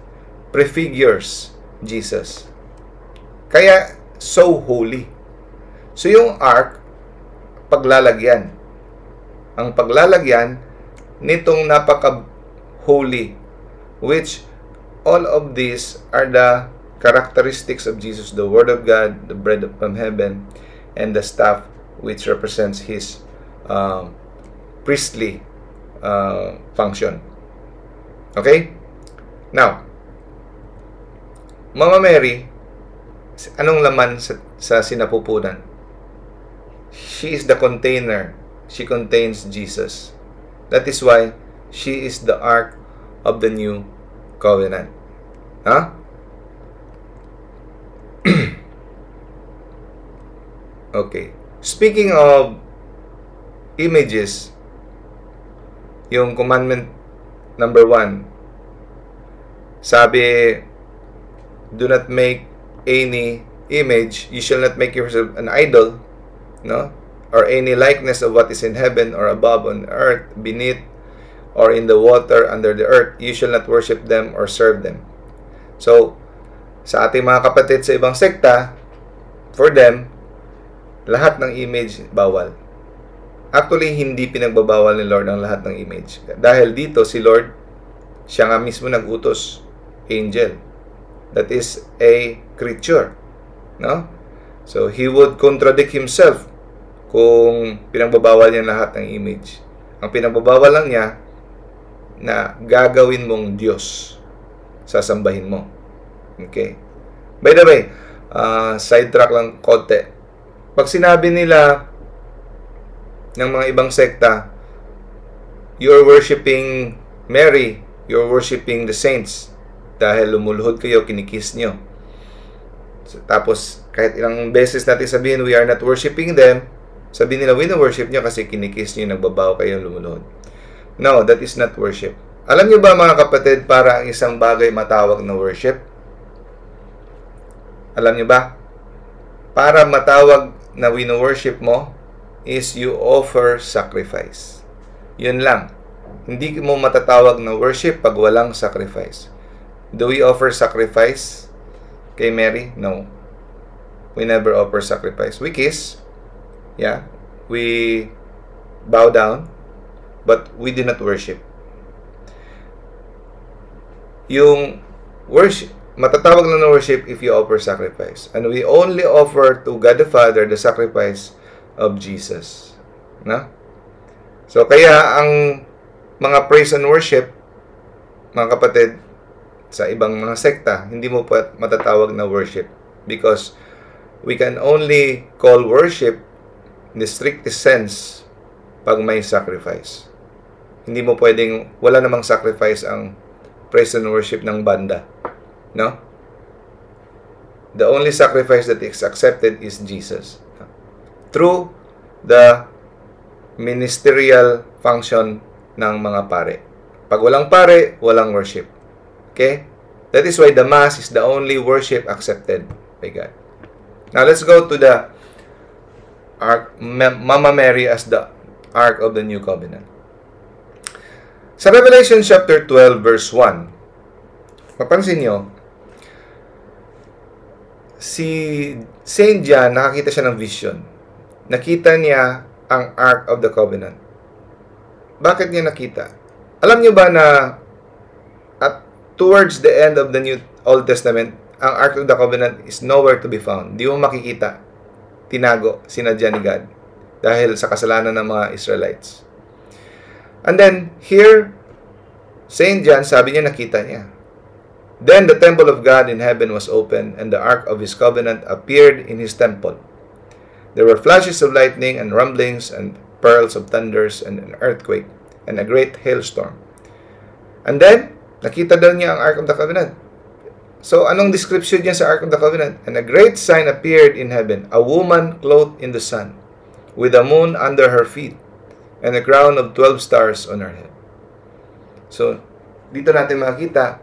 Prefigures Jesus. Kaya so holy. So yung ark, paglalagyan. Ang paglalagyan nitong napaka-holy, which all of these are the characteristics of Jesus, the Word of God, the bread from heaven, and the staff which represents His priestly function. Okay? Now, Mama Mary, anong laman sa sinapupunan? She is the container. She contains Jesus. That is why she is the Ark of the New Covenant. Huh? Okay. Speaking of images, yung commandment number 1, sabi, do not make any image, you shall not make yourself an idol, no? Or any likeness of what is in heaven or above on earth, beneath, or in the water under the earth. You shall not worship them or serve them. So, sa ating mga kapatid sa ibang sekta, for them, lahat ng image bawal. Actually, hindi pinagbabawal ni Lord ang lahat ng image. Dahil dito, si Lord, siya nga mismo nag-utos, angel. That is a creature. No? So, He would contradict Himself kung pinagbabawal niya lahat ng image. Ang pinagbabawal lang niya na gagawin mong Diyos. Sasambahin mo. Okay? By the way, sidetrack lang konti. Pag sinabi nila ng mga ibang sekta, you're worshiping Mary, you're worshiping the saints, dahil lumuluhod kayo, kinikiss nyo. So, tapos, kahit ilang beses natin sabihin, we are not worshiping them, Sabi nila, wino-worship nyo kasi kinikiss nyo, nagbabaw kayo, lumuluhod. No, that is not worship. Alam nyo ba mga kapatid, para ang isang bagay matawag na worship? Alam nyo ba? Para matawag na wino-worship mo, is you offer sacrifice. Yun lang. Hindi mo matatawag na worship pag walang sacrifice. Do we offer sacrifice kay Mary? No. We never offer sacrifice. We kiss. Yeah. We bow down. But we do not worship. Yung worship, matatawag lang na worship if you offer sacrifice. And we only offer to God the Father the sacrifice of Jesus. No? So, kaya ang mga praise and worship, mga kapatid, sa ibang mga sekta, hindi mo pa matatawag na worship. Because we can only call worship in the strictest sense pag may sacrifice. Hindi mo pwedeng, wala namang sacrifice ang praise and worship ng banda. No? The only sacrifice that is accepted is Jesus. Through the ministerial function ng mga pare. Pag walang pare, walang worship. Okay? That is why the Mass is the only worship accepted by God. Now, let's go to the Mama Mary as the Ark of the New Covenant. Sa Revelation chapter 12, verse 1, mapansin nyo, si Saint John, nakakita siya ng vision. Nakita niya ang Ark of the Covenant. Bakit niya nakita? Alam niyo ba na at towards the end of the New Old Testament, ang Ark of the Covenant is nowhere to be found. Di mo makikita. Tinago, sinadya ni God. Dahil sa kasalanan ng mga Israelites. And then, here, Saint John, sabi niya, nakita niya. Then the temple of God in heaven was opened, and the Ark of His Covenant appeared in His temple. There were flashes of lightning and rumblings and pearls of thunders and an earthquake and a great hailstorm. And then, nakita daw niya ang Ark of the Covenant. So, anong description niya sa Ark of the Covenant? And a great sign appeared in heaven, a woman clothed in the sun, with the moon under her feet, and a crown of 12 stars on her head. So, dito natin makita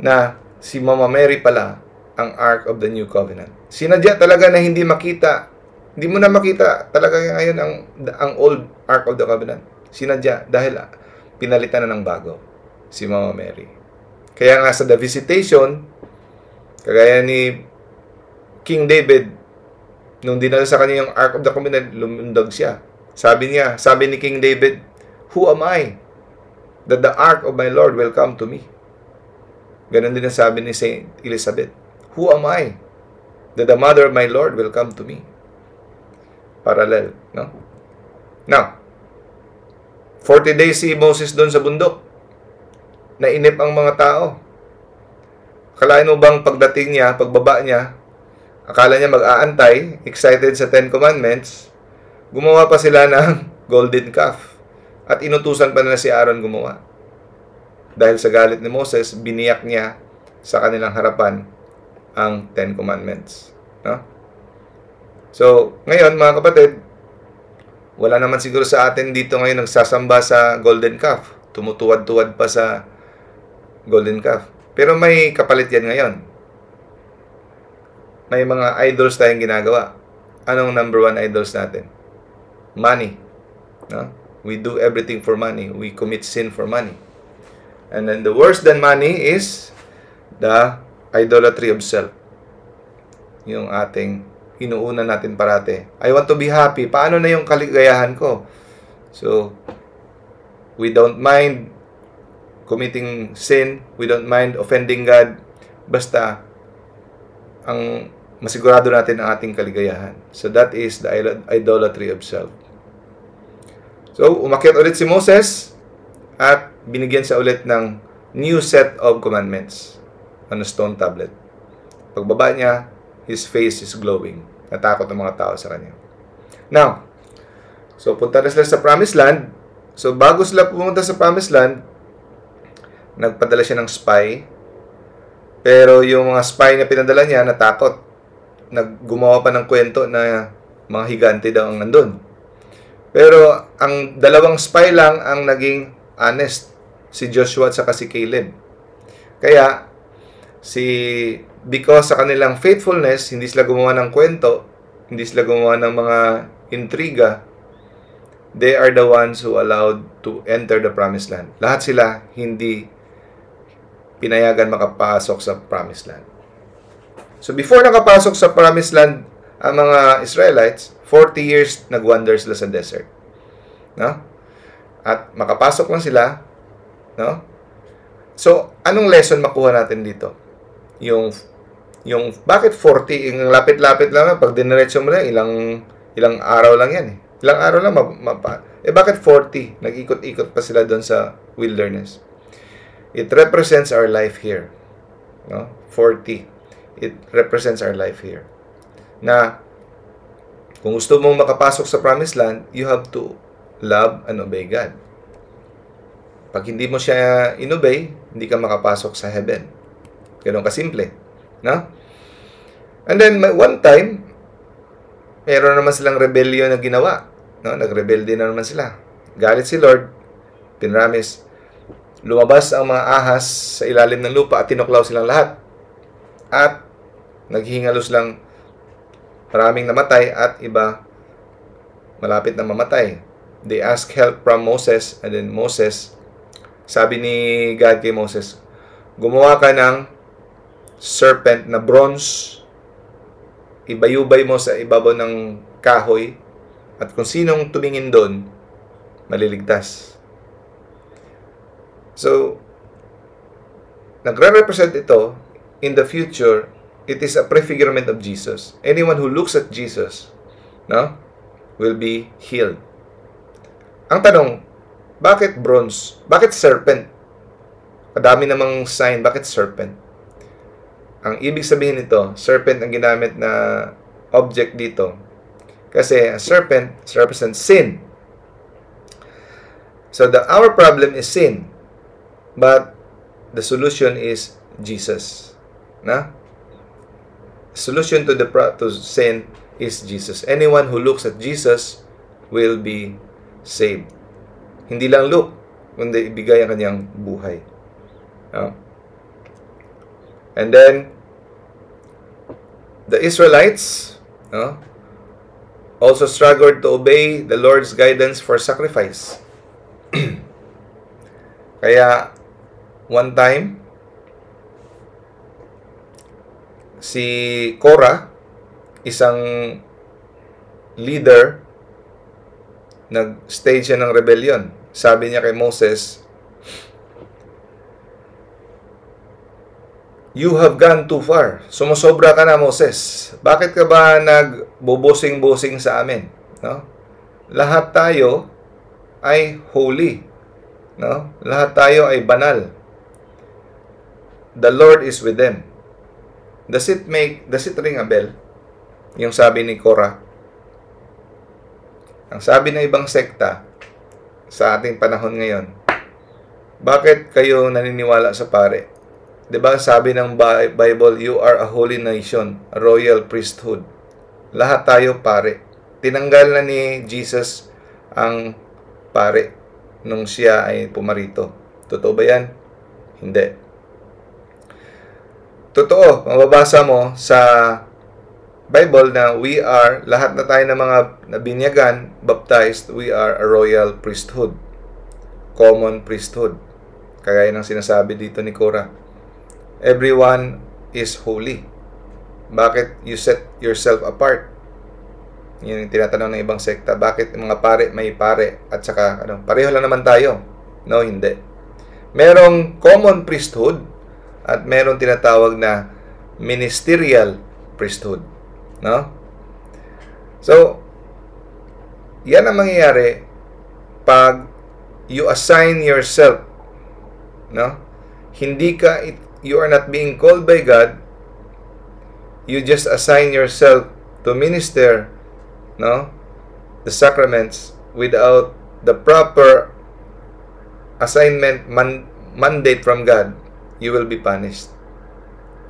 na si Mama Mary pala ang Ark of the New Covenant. Sinadya talaga na hindi makita. Hindi mo na makita talaga ngayon ang old Ark of the Covenant. Sinadya dahil pinalitan na ng bago si Mama Mary. Kaya nga sa The Visitation, kagaya ni King David, nung dinala sa kanya yung Ark of the Covenant, lumundag siya. Sabi ni King David, "Who am I that the Ark of my Lord will come to me?" Ganon din ang sabi ni Saint Elizabeth, "Who am I that the mother of my Lord will come to me?" Parallel, no? Now, 40 days si Moses doon sa bundok. Nainip ang mga tao. Akalain mo bang pagdating niya, pagbaba niya, akala niya mag-aantay, excited sa 10 Commandments, gumawa pa sila ng golden calf. At inutusan pa nila si Aaron gumawa. Dahil sa galit ni Moses, biniyak niya sa kanilang harapan ang 10 Commandments. No? So, ngayon mga kapatid, wala naman siguro sa atin dito ngayon nagsasamba sa golden calf. Tumutuwad-tuwad pa sa golden calf. Pero may kapalit yan ngayon. May mga idols tayong ginagawa. Anong number one idols natin? Money. No? We do everything for money. We commit sin for money. And then the worse than money is the idolatry of self. Yung ating inuuna natin parate. I want to be happy. Paano na yung kaligayahan ko? So, we don't mind committing sin. We don't mind offending God. Basta, ang masigurado natin ang ating kaligayahan. So, that is the idolatry of self. So, umakyat ulit si Moses at binigyan siya ulit ng new set of commandments on a stone tablet. Pagbaba niya, his face is glowing. Natakot ang mga tao sa kanya. Now, so punta na sila sa Promised Land. So bago sila pumunta sa Promised Land, nagpadala siya ng spy. Pero yung mga spy na pinadala niya, natakot. Naggumawa pa ng kwento na mga higante daw ang nandun. Pero ang dalawang spy lang ang naging honest, si Joshua at saka si Caleb. Kaya because sa kanilang faithfulness, hindi sila gumawa ng kwento, hindi sila gumawa ng mga intriga, they are the ones who allowed to enter the promised land. Lahat sila hindi pinayagan makapasok sa promised land. So before nakapasok sa promised land ang mga Israelites, 40 years nagwander sila sa desert. No? At makapasok lang sila, no? So, anong lesson makuha natin dito? Yung bakit 40, yung lapit-lapit lang, pag diniretso mo lang, ilang araw lang yan eh. Ilang araw lang, bakit 40? Nag-ikot-ikot pa sila doon sa wilderness. It represents our life here. No? 40. It represents our life here. Na, kung gusto mong makapasok sa promised land, you have to love and obey God. Pag hindi mo siya inobey, hindi ka makapasok sa heaven. Ganun kasimple. No? And then, one time, meron naman silang rebellion na ginawa. No? Nagrebelde na naman sila. Galit si Lord, pinramis, lumabas ang mga ahas sa ilalim ng lupa at tinuklaw silang lahat. At naghihingalos lang, maraming namatay at iba malapit na mamatay. They ask help from Moses, and then Moses, sabi ni God kay Moses, gumawa ka ng serpent na bronze, ibayubay mo sa ibabaw ng kahoy, at kung sinong tumingin doon, maliligtas. So, nagre-represent ito, in the future, it is a prefigurement of Jesus. Anyone who looks at Jesus, no, will be healed. Ang tanong, bakit bronze? Bakit serpent? Kadami namang sign, bakit serpent? Ang ibig sabihin nito, serpent ang ginamit na object dito. Kasi a serpent represents sin. So our problem is sin. But the solution is Jesus. Na? Solution to sin is Jesus. Anyone who looks at Jesus will be saved. Hindi lang look, kundi ibigay ang kanyang buhay. No? And then, the Israelites, no, also struggled to obey the Lord's guidance for sacrifice. Kaya, one time, si Korah, isang leader, nag-stage siya ng rebellion. Sabi niya kay Moses, "You have gone too far. Sumusobra ka na, Moses. Bakit ka ba nagbubusing-busing sa amin?" No? Lahat tayo ay holy. No? Lahat tayo ay banal. The Lord is with them. Does it ring a bell? Yung sabi ni Korah. Ang sabi ng ibang sekta sa ating panahon ngayon, bakit kayo naniniwala sa pare? 'Di ba sabi ng Bible, you are a holy nation, a royal priesthood. Lahat tayo pare. Tinanggal na ni Jesus ang pare nung siya ay pumarito. Totoo ba yan? Hindi. Totoo, mababasa mo sa Bible na we are, lahat na tayo ng mga nabinyagan, baptized, we are a royal priesthood. Common priesthood. Kagaya ng sinasabi dito ni Korah. Everyone is holy. Bakit you set yourself apart? Yun yung tinatanong ng ibang sekta. Bakit mga pare, may pare, at saka, pareho lang naman tayo? No, hindi. Merong common priesthood, at merong tinatawag na ministerial priesthood. No? So, yan ang mangyayari pag you assign yourself, no? You are not being called by God. You just assign yourself to minister, no, the sacraments without the proper assignment mandate from God. You will be punished.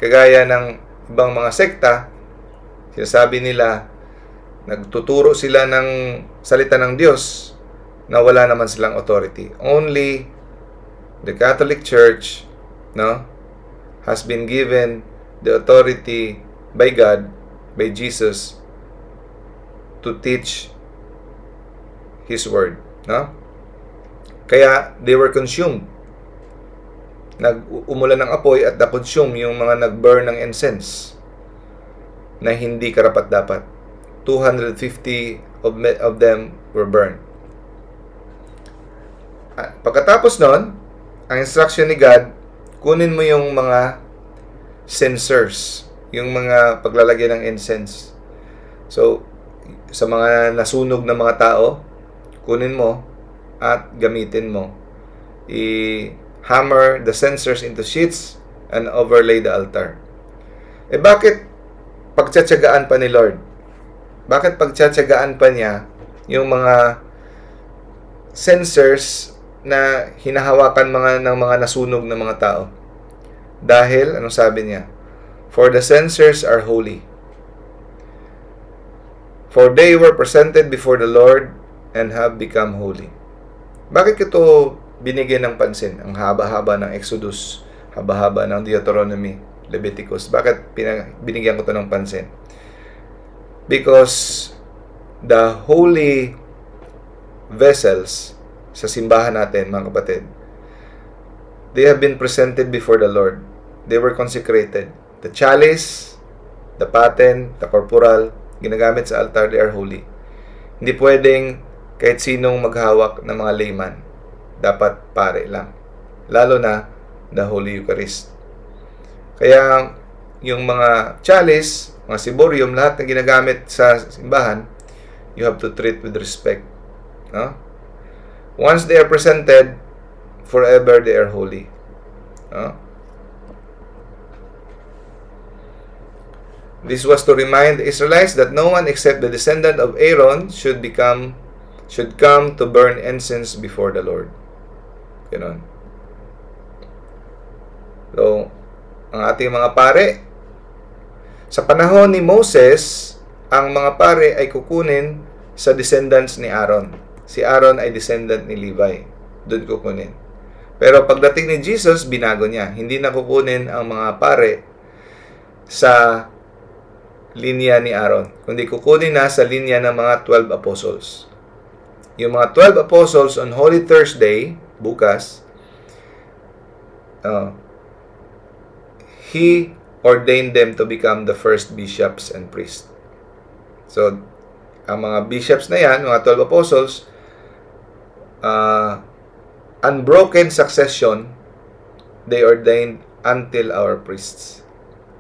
Kagaya ng ibang mga sekta, sinasabi nila, Nagtuturo sila ng salita ng Diyos na wala naman silang authority. Only the Catholic Church, no, has been given the authority by God, by Jesus, to teach His Word, no? Kaya they were consumed. Nag-umulan ng apoy at na-consume yung mga nag-burn ng incense na hindi karapat-dapat. 250 of them were burned. Pagkatapos nun, ang instruction ni God, kunin mo yung mga censers, yung mga paglalagyan ng incense. So, sa mga nasunog na mga tao, kunin mo at gamitin mo. I-hammer the censers into sheets and overlay the altar. Bakit pagtsatsagaan pa ni Lord? Bakit pagtsatsagaan pa niya yung mga censers na hinahawakan ng mga nasunog na mga tao? Dahil, anong sabi niya? For the censers are holy. For they were presented before the Lord and have become holy. Bakit ito binigyan ng pansin? Ang haba-haba ng Exodus, haba-haba ng Deuteronomy, Leviticus. Bakit binigyan ko ito ng pansin? Because the holy vessels sa simbahan natin, mga kapatid, they have been presented before the Lord. They were consecrated. The chalice, the paten, the corporal, ginagamit sa altar, they are holy. Hindi pwedeng kahit sinong maghawak ng mga layman. Dapat pare lang. Lalo na the Holy Eucharist. Kaya yung mga chalice, mga ciborium, lahat na ginagamit sa simbahan, you have to treat with respect. No? Once they are presented, forever they are holy. No? This was to remind the Israelites that no one except the descendant of Aaron should come to burn incense before the Lord. Ganon. So, ang ating mga pare, sa panahon ni Moses, ang mga pare ay kukunin sa descendants ni Aaron. Si Aaron ay descendant ni Levi. Doon kukunin. Pero pagdating ni Jesus, binago niya. Hindi na kukunin ang mga pare sa linya ni Aaron, kundi kukunin na sa linya ng mga 12 apostles. Yung mga 12 apostles on Holy Thursday, bukas, He ordained them to become the first bishops and priests. So, ang mga bishops na yan, mga 12 apostles, unbroken succession, they ordained until our priests.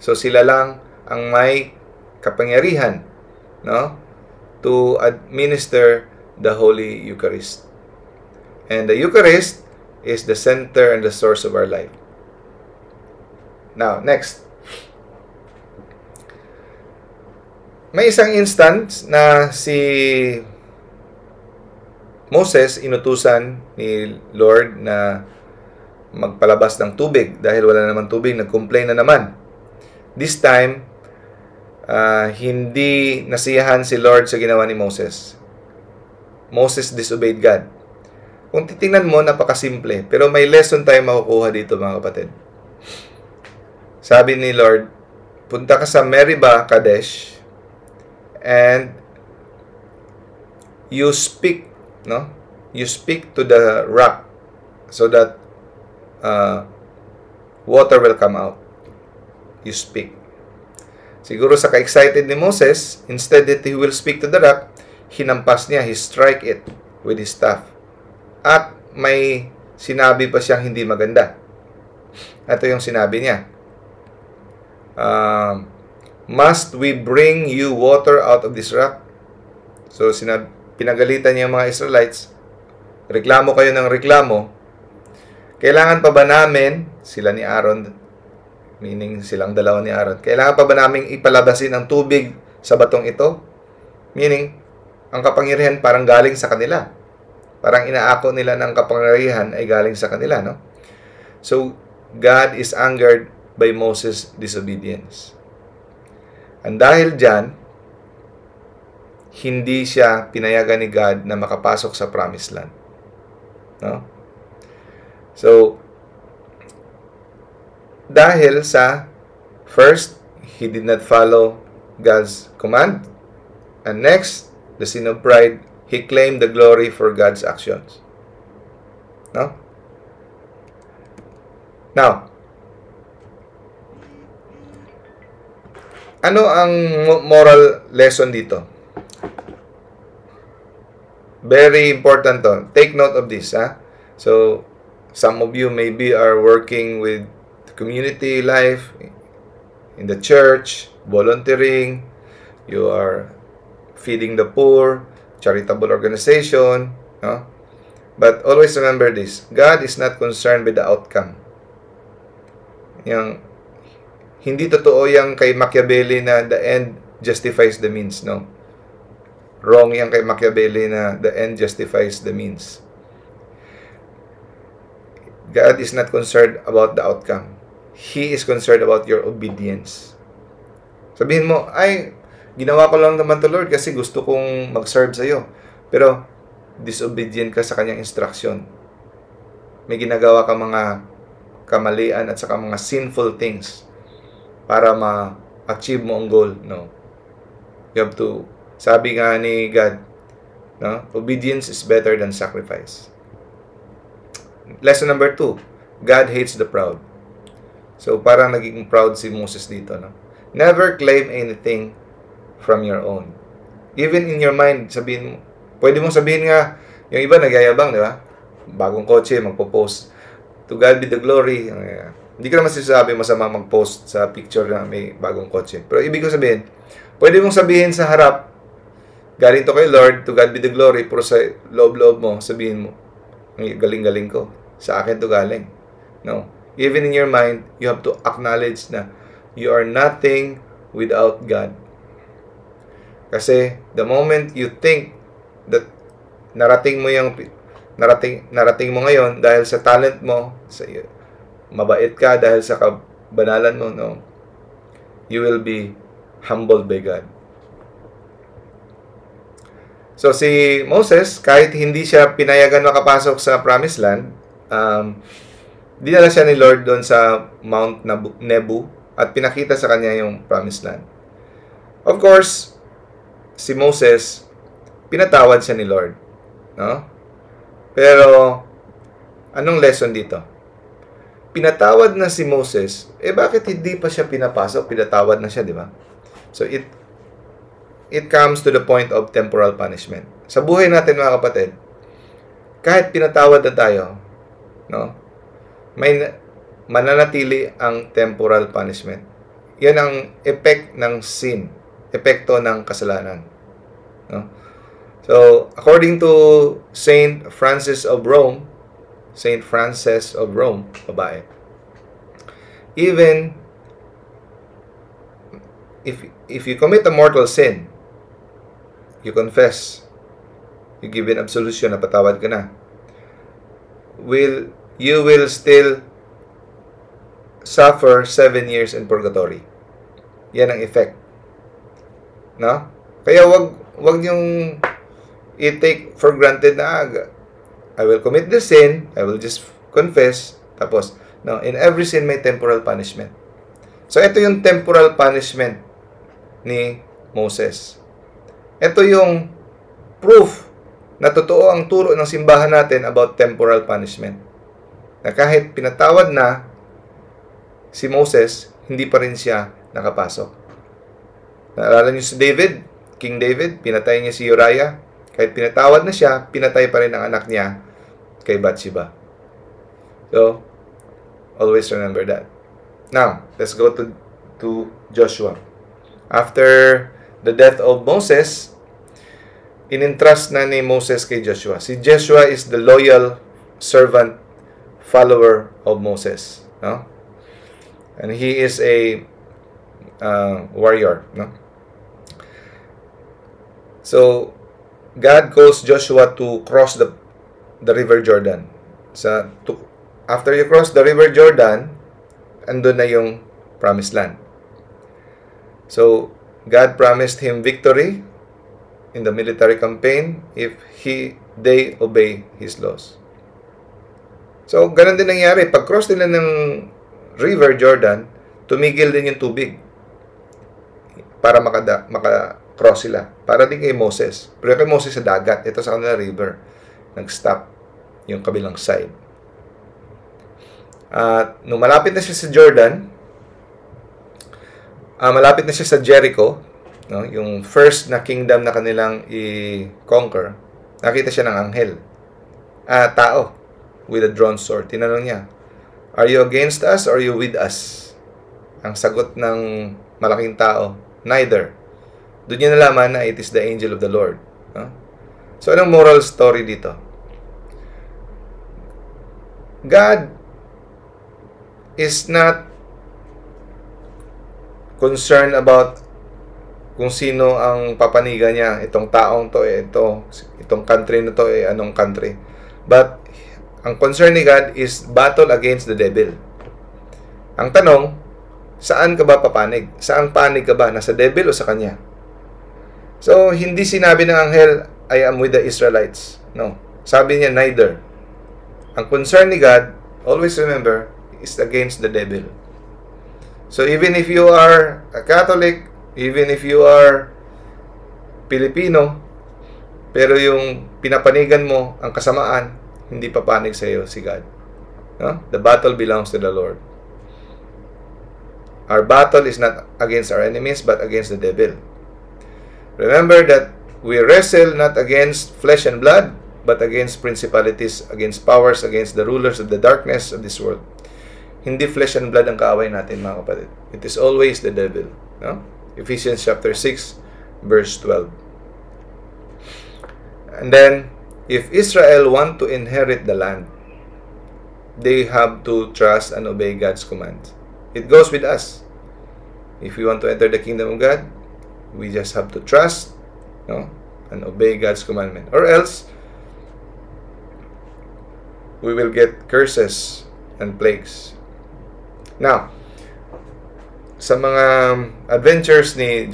So, sila lang ang may kapangyarihan, no, to administer the Holy Eucharist. And the Eucharist is the center and the source of our life. Now, next. May isang instance na si Moses inutusan ni Lord na magpalabas ng tubig dahil wala naman tubig, nag-complain na naman. This time, hindi nasiyahan si Lord sa ginawa ni Moses. Moses disobeyed God. Kung titingnan mo, napakasimple. Pero may lesson tayo makukuha dito, mga kapatid. Sabi ni Lord, punta ka sa Meribah, Kadesh, and you speak, no? You speak to the rock so that water will come out. You speak. Siguro sa ka-excited ni Moses, instead that he will speak to the rock, hinampas niya, he strike it with his staff. At may sinabi pa siyang hindi maganda. Ito yung sinabi niya. Must we bring you water out of this rock? So, pinagalitan niya yung mga Israelites. Reklamo kayo ng reklamo. Kailangan pa ba namin, sila ni Aaron, meaning silang dalawa ni Aaron, kailangan pa ba namin ipalabasin ang tubig sa batong ito? Meaning, ang kapangyarihan parang galing sa kanila. Parang inaako nila ng kapangyarihan ay galing sa kanila, no? So, God is angered by Moses' disobedience. And dahil dyan, hindi siya pinayagan ni God na makapasok sa promised land. No? So, dahil sa first, he did not follow God's command. And next, the sin of pride, he claimed the glory for God's actions. No? Now, ano ang moral lesson dito? Very important to. Take note of this. So, some of you maybe are working with community life, in the church, volunteering, you are feeding the poor, charitable organization, no? But always remember this, God is not concerned with the outcome. Yung, hindi totoo yung kay Machiavelli na the end justifies the means, no? Wrong yung kay Machiavelli na the end justifies the means. God is not concerned about the outcome. He is concerned about your obedience. Sabihin mo, ay, ginawa ko lang naman to Lord kasi gusto kong mag-serve sa'yo. Pero, disobedient ka sa kanyang instruction. May ginagawa ka mga kamalian at saka mga sinful things para ma-achieve mo ang goal. No? You have to, sabi nga ni God, no? Obedience is better than sacrifice. Lesson number 2, God hates the proud. So, parang naging proud si Moses dito. No? Never claim anything from your own. Even in your mind, sabihin mo, pwede mong sabihin nga, yung iba nagyayabang, di ba? Bagong kotse, magpo-post. To God be the glory. Hindi ko naman sinasabi masama mag-post sa picture na may bagong kotse. Pero ibig ko sabihin, pwede mong sabihin sa harap, galing to kay Lord, to God be the glory, pero sa loob-loob mo, sabihin mo, galing-galing ko. Sa akin to galing. No. Even in your mind, you have to acknowledge na you are nothing without God. Kasi the moment you think that narating mo ngayon dahil sa talent mo, sa mabait ka dahil sa kabanalan mo, no, you will be humbled by God. So si Moses, kahit hindi siya pinayagan makapasok sa promised land, dinala siya ni Lord doon sa Mount Nebu at pinakita sa kanya yung promised land. Of course, si Moses, pinatawad siya ni Lord. No? Pero, anong lesson dito? Pinatawad na si Moses, bakit hindi pa siya pinapasok? Pinatawad na siya, di ba? So, it comes to the point of temporal punishment. Sa buhay natin, mga kapatid, kahit pinatawad na tayo, no? May mananatili ang temporal punishment. Yan ang effect ng sin, epekto ng kasalanan. No? So, according to Saint Francis of Rome, babae, even if you commit a mortal sin, you confess, you give an absolution, napatawad ka na, you will still suffer 7 years in purgatory. Yan ang effect. No? Kaya wag yung i-take for granted na I will commit the sin, I will just confess, tapos, no, in every sin may temporal punishment. So, ito yung temporal punishment ni Moses. Ito yung proof na totoo ang turo ng simbahan natin about temporal punishment. Na kahit pinatawad na si Moses, hindi pa rin siya nakapasok. Naalala niyo si David, King David, pinatay niya si Uriah. Kahit pinatawad na siya, pinatay pa rin ang anak niya kay Bathsheba. So, always remember that. Now, let's go to Joshua. After the death of Moses, in-entrust na ni Moses kay Joshua. Si Joshua is the loyal servant, follower of Moses. No? And he is a warrior. No? So, God calls Joshua to cross the river Jordan. After you cross the river Jordan, andun na yung promised land. So, God promised him victory in the military campaign if they obey His laws. So, ganun din nangyari. Pag-cross nila ng River Jordan, tumigil din yung tubig para maka-cross sila. Para din kay Moses. Pero kay Moses sa dagat, ito sa kanila river. Nag-stop yung kabilang side. At nung malapit na siya sa Jordan, malapit na siya sa Jericho, no, yung first na kingdom na kanilang i-conquer, nakita siya ng anghel. Tao with a drawn sword. Tinanong niya, "Are you against us or are you with us?" Ang sagot ng malaking tao, "Neither." Doon niya nalaman na it is the angel of the Lord. No? So, anong moral story dito? God is not concerned about kung sino ang papanigan niya. Itong taong to, itong country na to, anong country. But, ang concern ni God is battle against the devil. Ang tanong, saan ka ba papanig? Saan panig ka ba? Nasa devil o sa kanya? So, hindi sinabi ng anghel, "I am with the Israelites." No. Sabi niya, neither. Ang concern ni God, always remember, is against the devil. So, even if you are a Catholic, even if you are Pilipino, pero yung pinapanigan mo ang kasamaan, hindi papanig sa iyo si God. No? The battle belongs to the Lord. Our battle is not against our enemies, but against the devil. Remember that we wrestle not against flesh and blood, but against principalities, against powers, against the rulers of the darkness of this world. Hindi flesh and blood ang kaaway natin, mga kapatid. It is always the devil. No? Ephesians chapter 6, verse 12. And then, if Israel want to inherit the land, they have to trust and obey God's commands. It goes with us. If we want to enter the kingdom of God, we just have to trust, no, and obey God's commandment. Or else, we will get curses and plagues. Now, sa mga adventures ni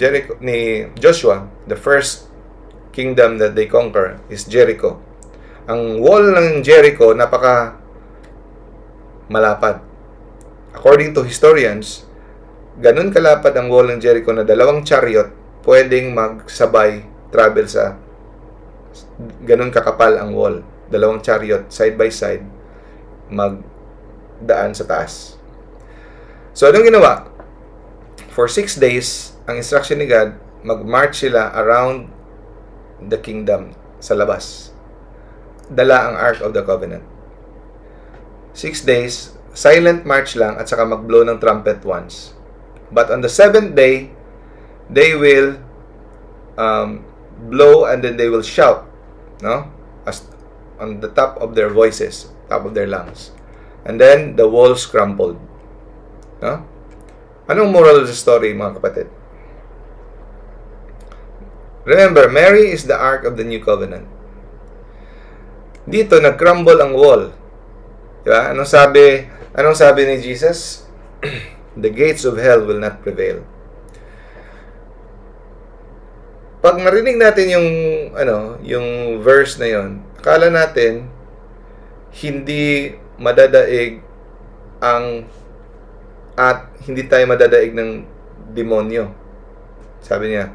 Joshua, the first kingdom that they conquer is Jericho. Ang wall ng Jericho napaka malapad. According to historians, ganun kalapad ang wall ng Jericho na dalawang chariot pwedeng magsabay travel sa ganun kakapal ang wall. Dalawang chariot side by side magdaan sa taas. So, anong ginawa? For 6 days, ang instruction ni God, mag-march sila around the kingdom sa labas. Dala ang Ark of the Covenant. 6 days, silent march lang at saka mag-blow ng trumpet once. But on the 7th day, they will blow and then they will shout, no? As on the top of their voices, top of their lungs. And then the walls crumbled. No? Anong moral of the story, mga kapatid? Remember, Mary is the Ark of the New Covenant. Dito, nag-crumble ang wall. Diba? Anong sabi ni Jesus? The gates of hell will not prevail. Pag marinig natin yung verse na yon, akala natin hindi madadaig at hindi tayo madadaig ng demonyo. Sabi niya,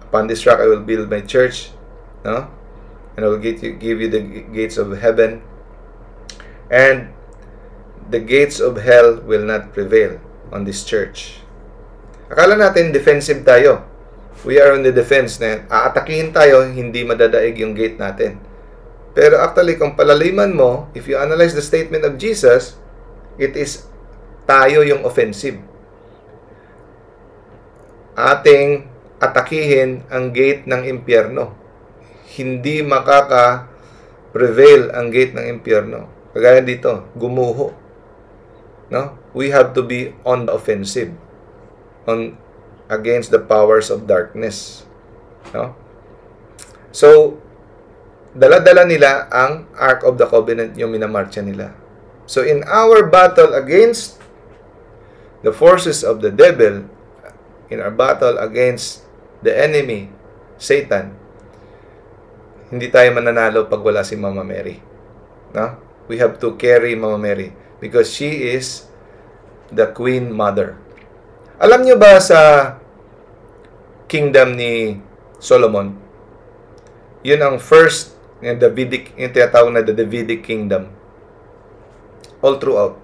upon this rock I will build my church, no? And I will give you the gates of heaven, and the gates of hell will not prevail on this church. Akala natin defensive tayo. We are on the defense na aatakihin tayo, hindi madadaig yung gate natin. Pero actually, kung palaliman mo, if you analyze the statement of Jesus, it is tayo yung offensive. Ating atakihin ang gate ng impyerno. Hindi makaka-prevail ang gate ng impyerno. Kagaya dito, gumuho. No? We have to be on the offensive. Against the powers of darkness. No? So, dala-dala nila ang Ark of the Covenant, yung minamarcha nila. So, in our battle against the forces of the devil, in our battle against the enemy, Satan, hindi tayo mananalo pag wala si Mama Mary. No? We have to carry Mama Mary because she is the Queen Mother. Alam nyo ba sa kingdom ni Solomon, yun ang first, yung Davidic, yung tinatawag na the Davidic kingdom. All throughout.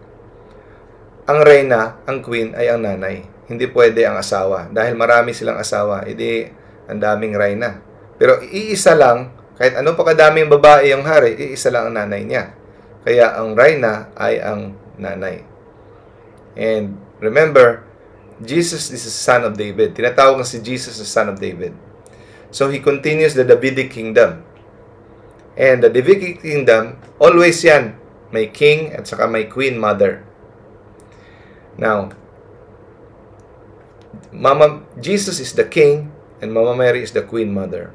Ang reyna, ang queen, ay ang nanay. Hindi pwede ang asawa. Dahil marami silang asawa, edi ang daming reyna. Pero iisa lang, kahit ano pa kadaming babae yung hari, iisa lang ang nanay niya. Kaya ang reyna ay ang nanay. And remember, Jesus is the son of David. Tinatawag si Jesus the son of David. So he continues the Davidic kingdom. And the Davidic kingdom, always yan, may king at saka may queen mother. Now, Jesus is the king and Mama Mary is the queen mother.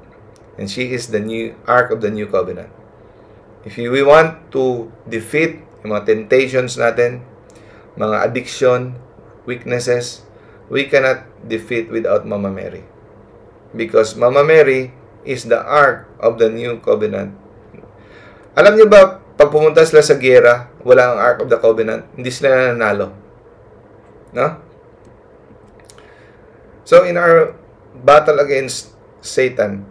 And she is the new ark of the new covenant. If we want to defeat yung mga temptations natin, mga addiction, weaknesses, we cannot defeat without Mama Mary. Because Mama Mary is the ark of the new covenant. Alam niyo ba, pag pumunta sila sa giyera, wala ang ark of the covenant, hindi sila nanalo. No? So, in our battle against Satan,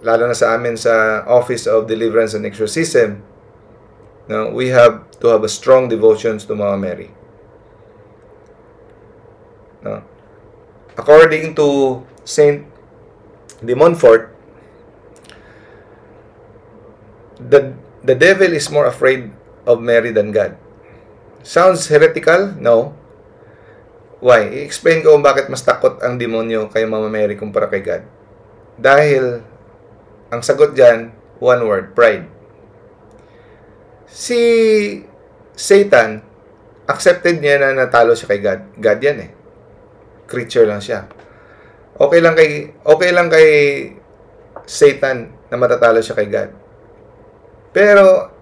lalo na sa amin sa Office of Deliverance and Exorcism, no, we have to have a strong devotions to Mama Mary. No? According to Saint de Montfort, the devil is more afraid of Mary than God. Sounds heretical? No. Why? I-explain ko kung bakit mas takot ang demonyo kay Mama Mary kumpara kay God. Dahil, ang sagot dyan, one word, pride. Si Satan, accepted niya na natalo siya kay God. God yan eh. Creature lang siya. Okay lang kay Satan na matatalo siya kay God. Pero,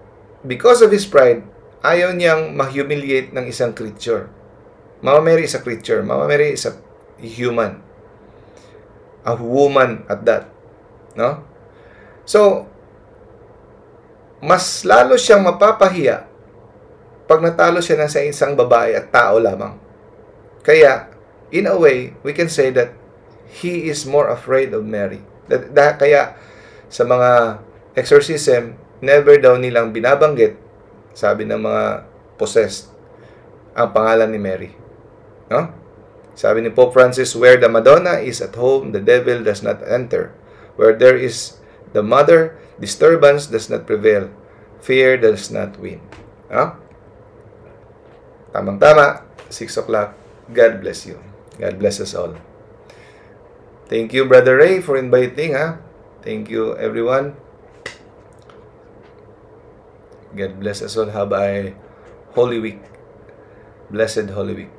because of his pride, ayaw niyang ma-humiliate ng isang creature. Mama Mary is a creature. Mama Mary is a human. A woman at that. No? So, mas lalo siyang mapapahiya pag natalo siya na sa isang babae at tao lamang. Kaya, in a way, we can say that he is more afraid of Mary. Kaya, sa mga exorcism, never daw nilang binabanggit, sabi ng mga possessed, ang pangalan ni Mary. No? Sabi ni Pope Francis, where the Madonna is at home, the devil does not enter. Where there is the mother, disturbance does not prevail. Fear does not win. No? Tamang-tama, 6 o'clock. God bless you. God bless us all. Thank you, Brother Ray, for inviting. Thank you, everyone. God bless us all. Have a Holy Week. Blessed Holy Week.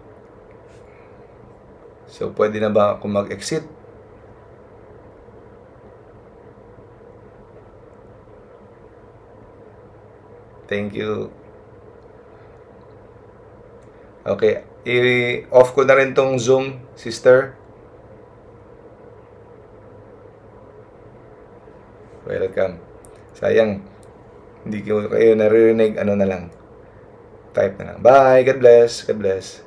So, pwede na ba ako mag-exit? Thank you. Okay. I-off ko na rin tong Zoom, sister. Welcome. Sayang. Hindi ko kayo naririnig. Ano na lang. Type na lang. Bye. God bless. God bless.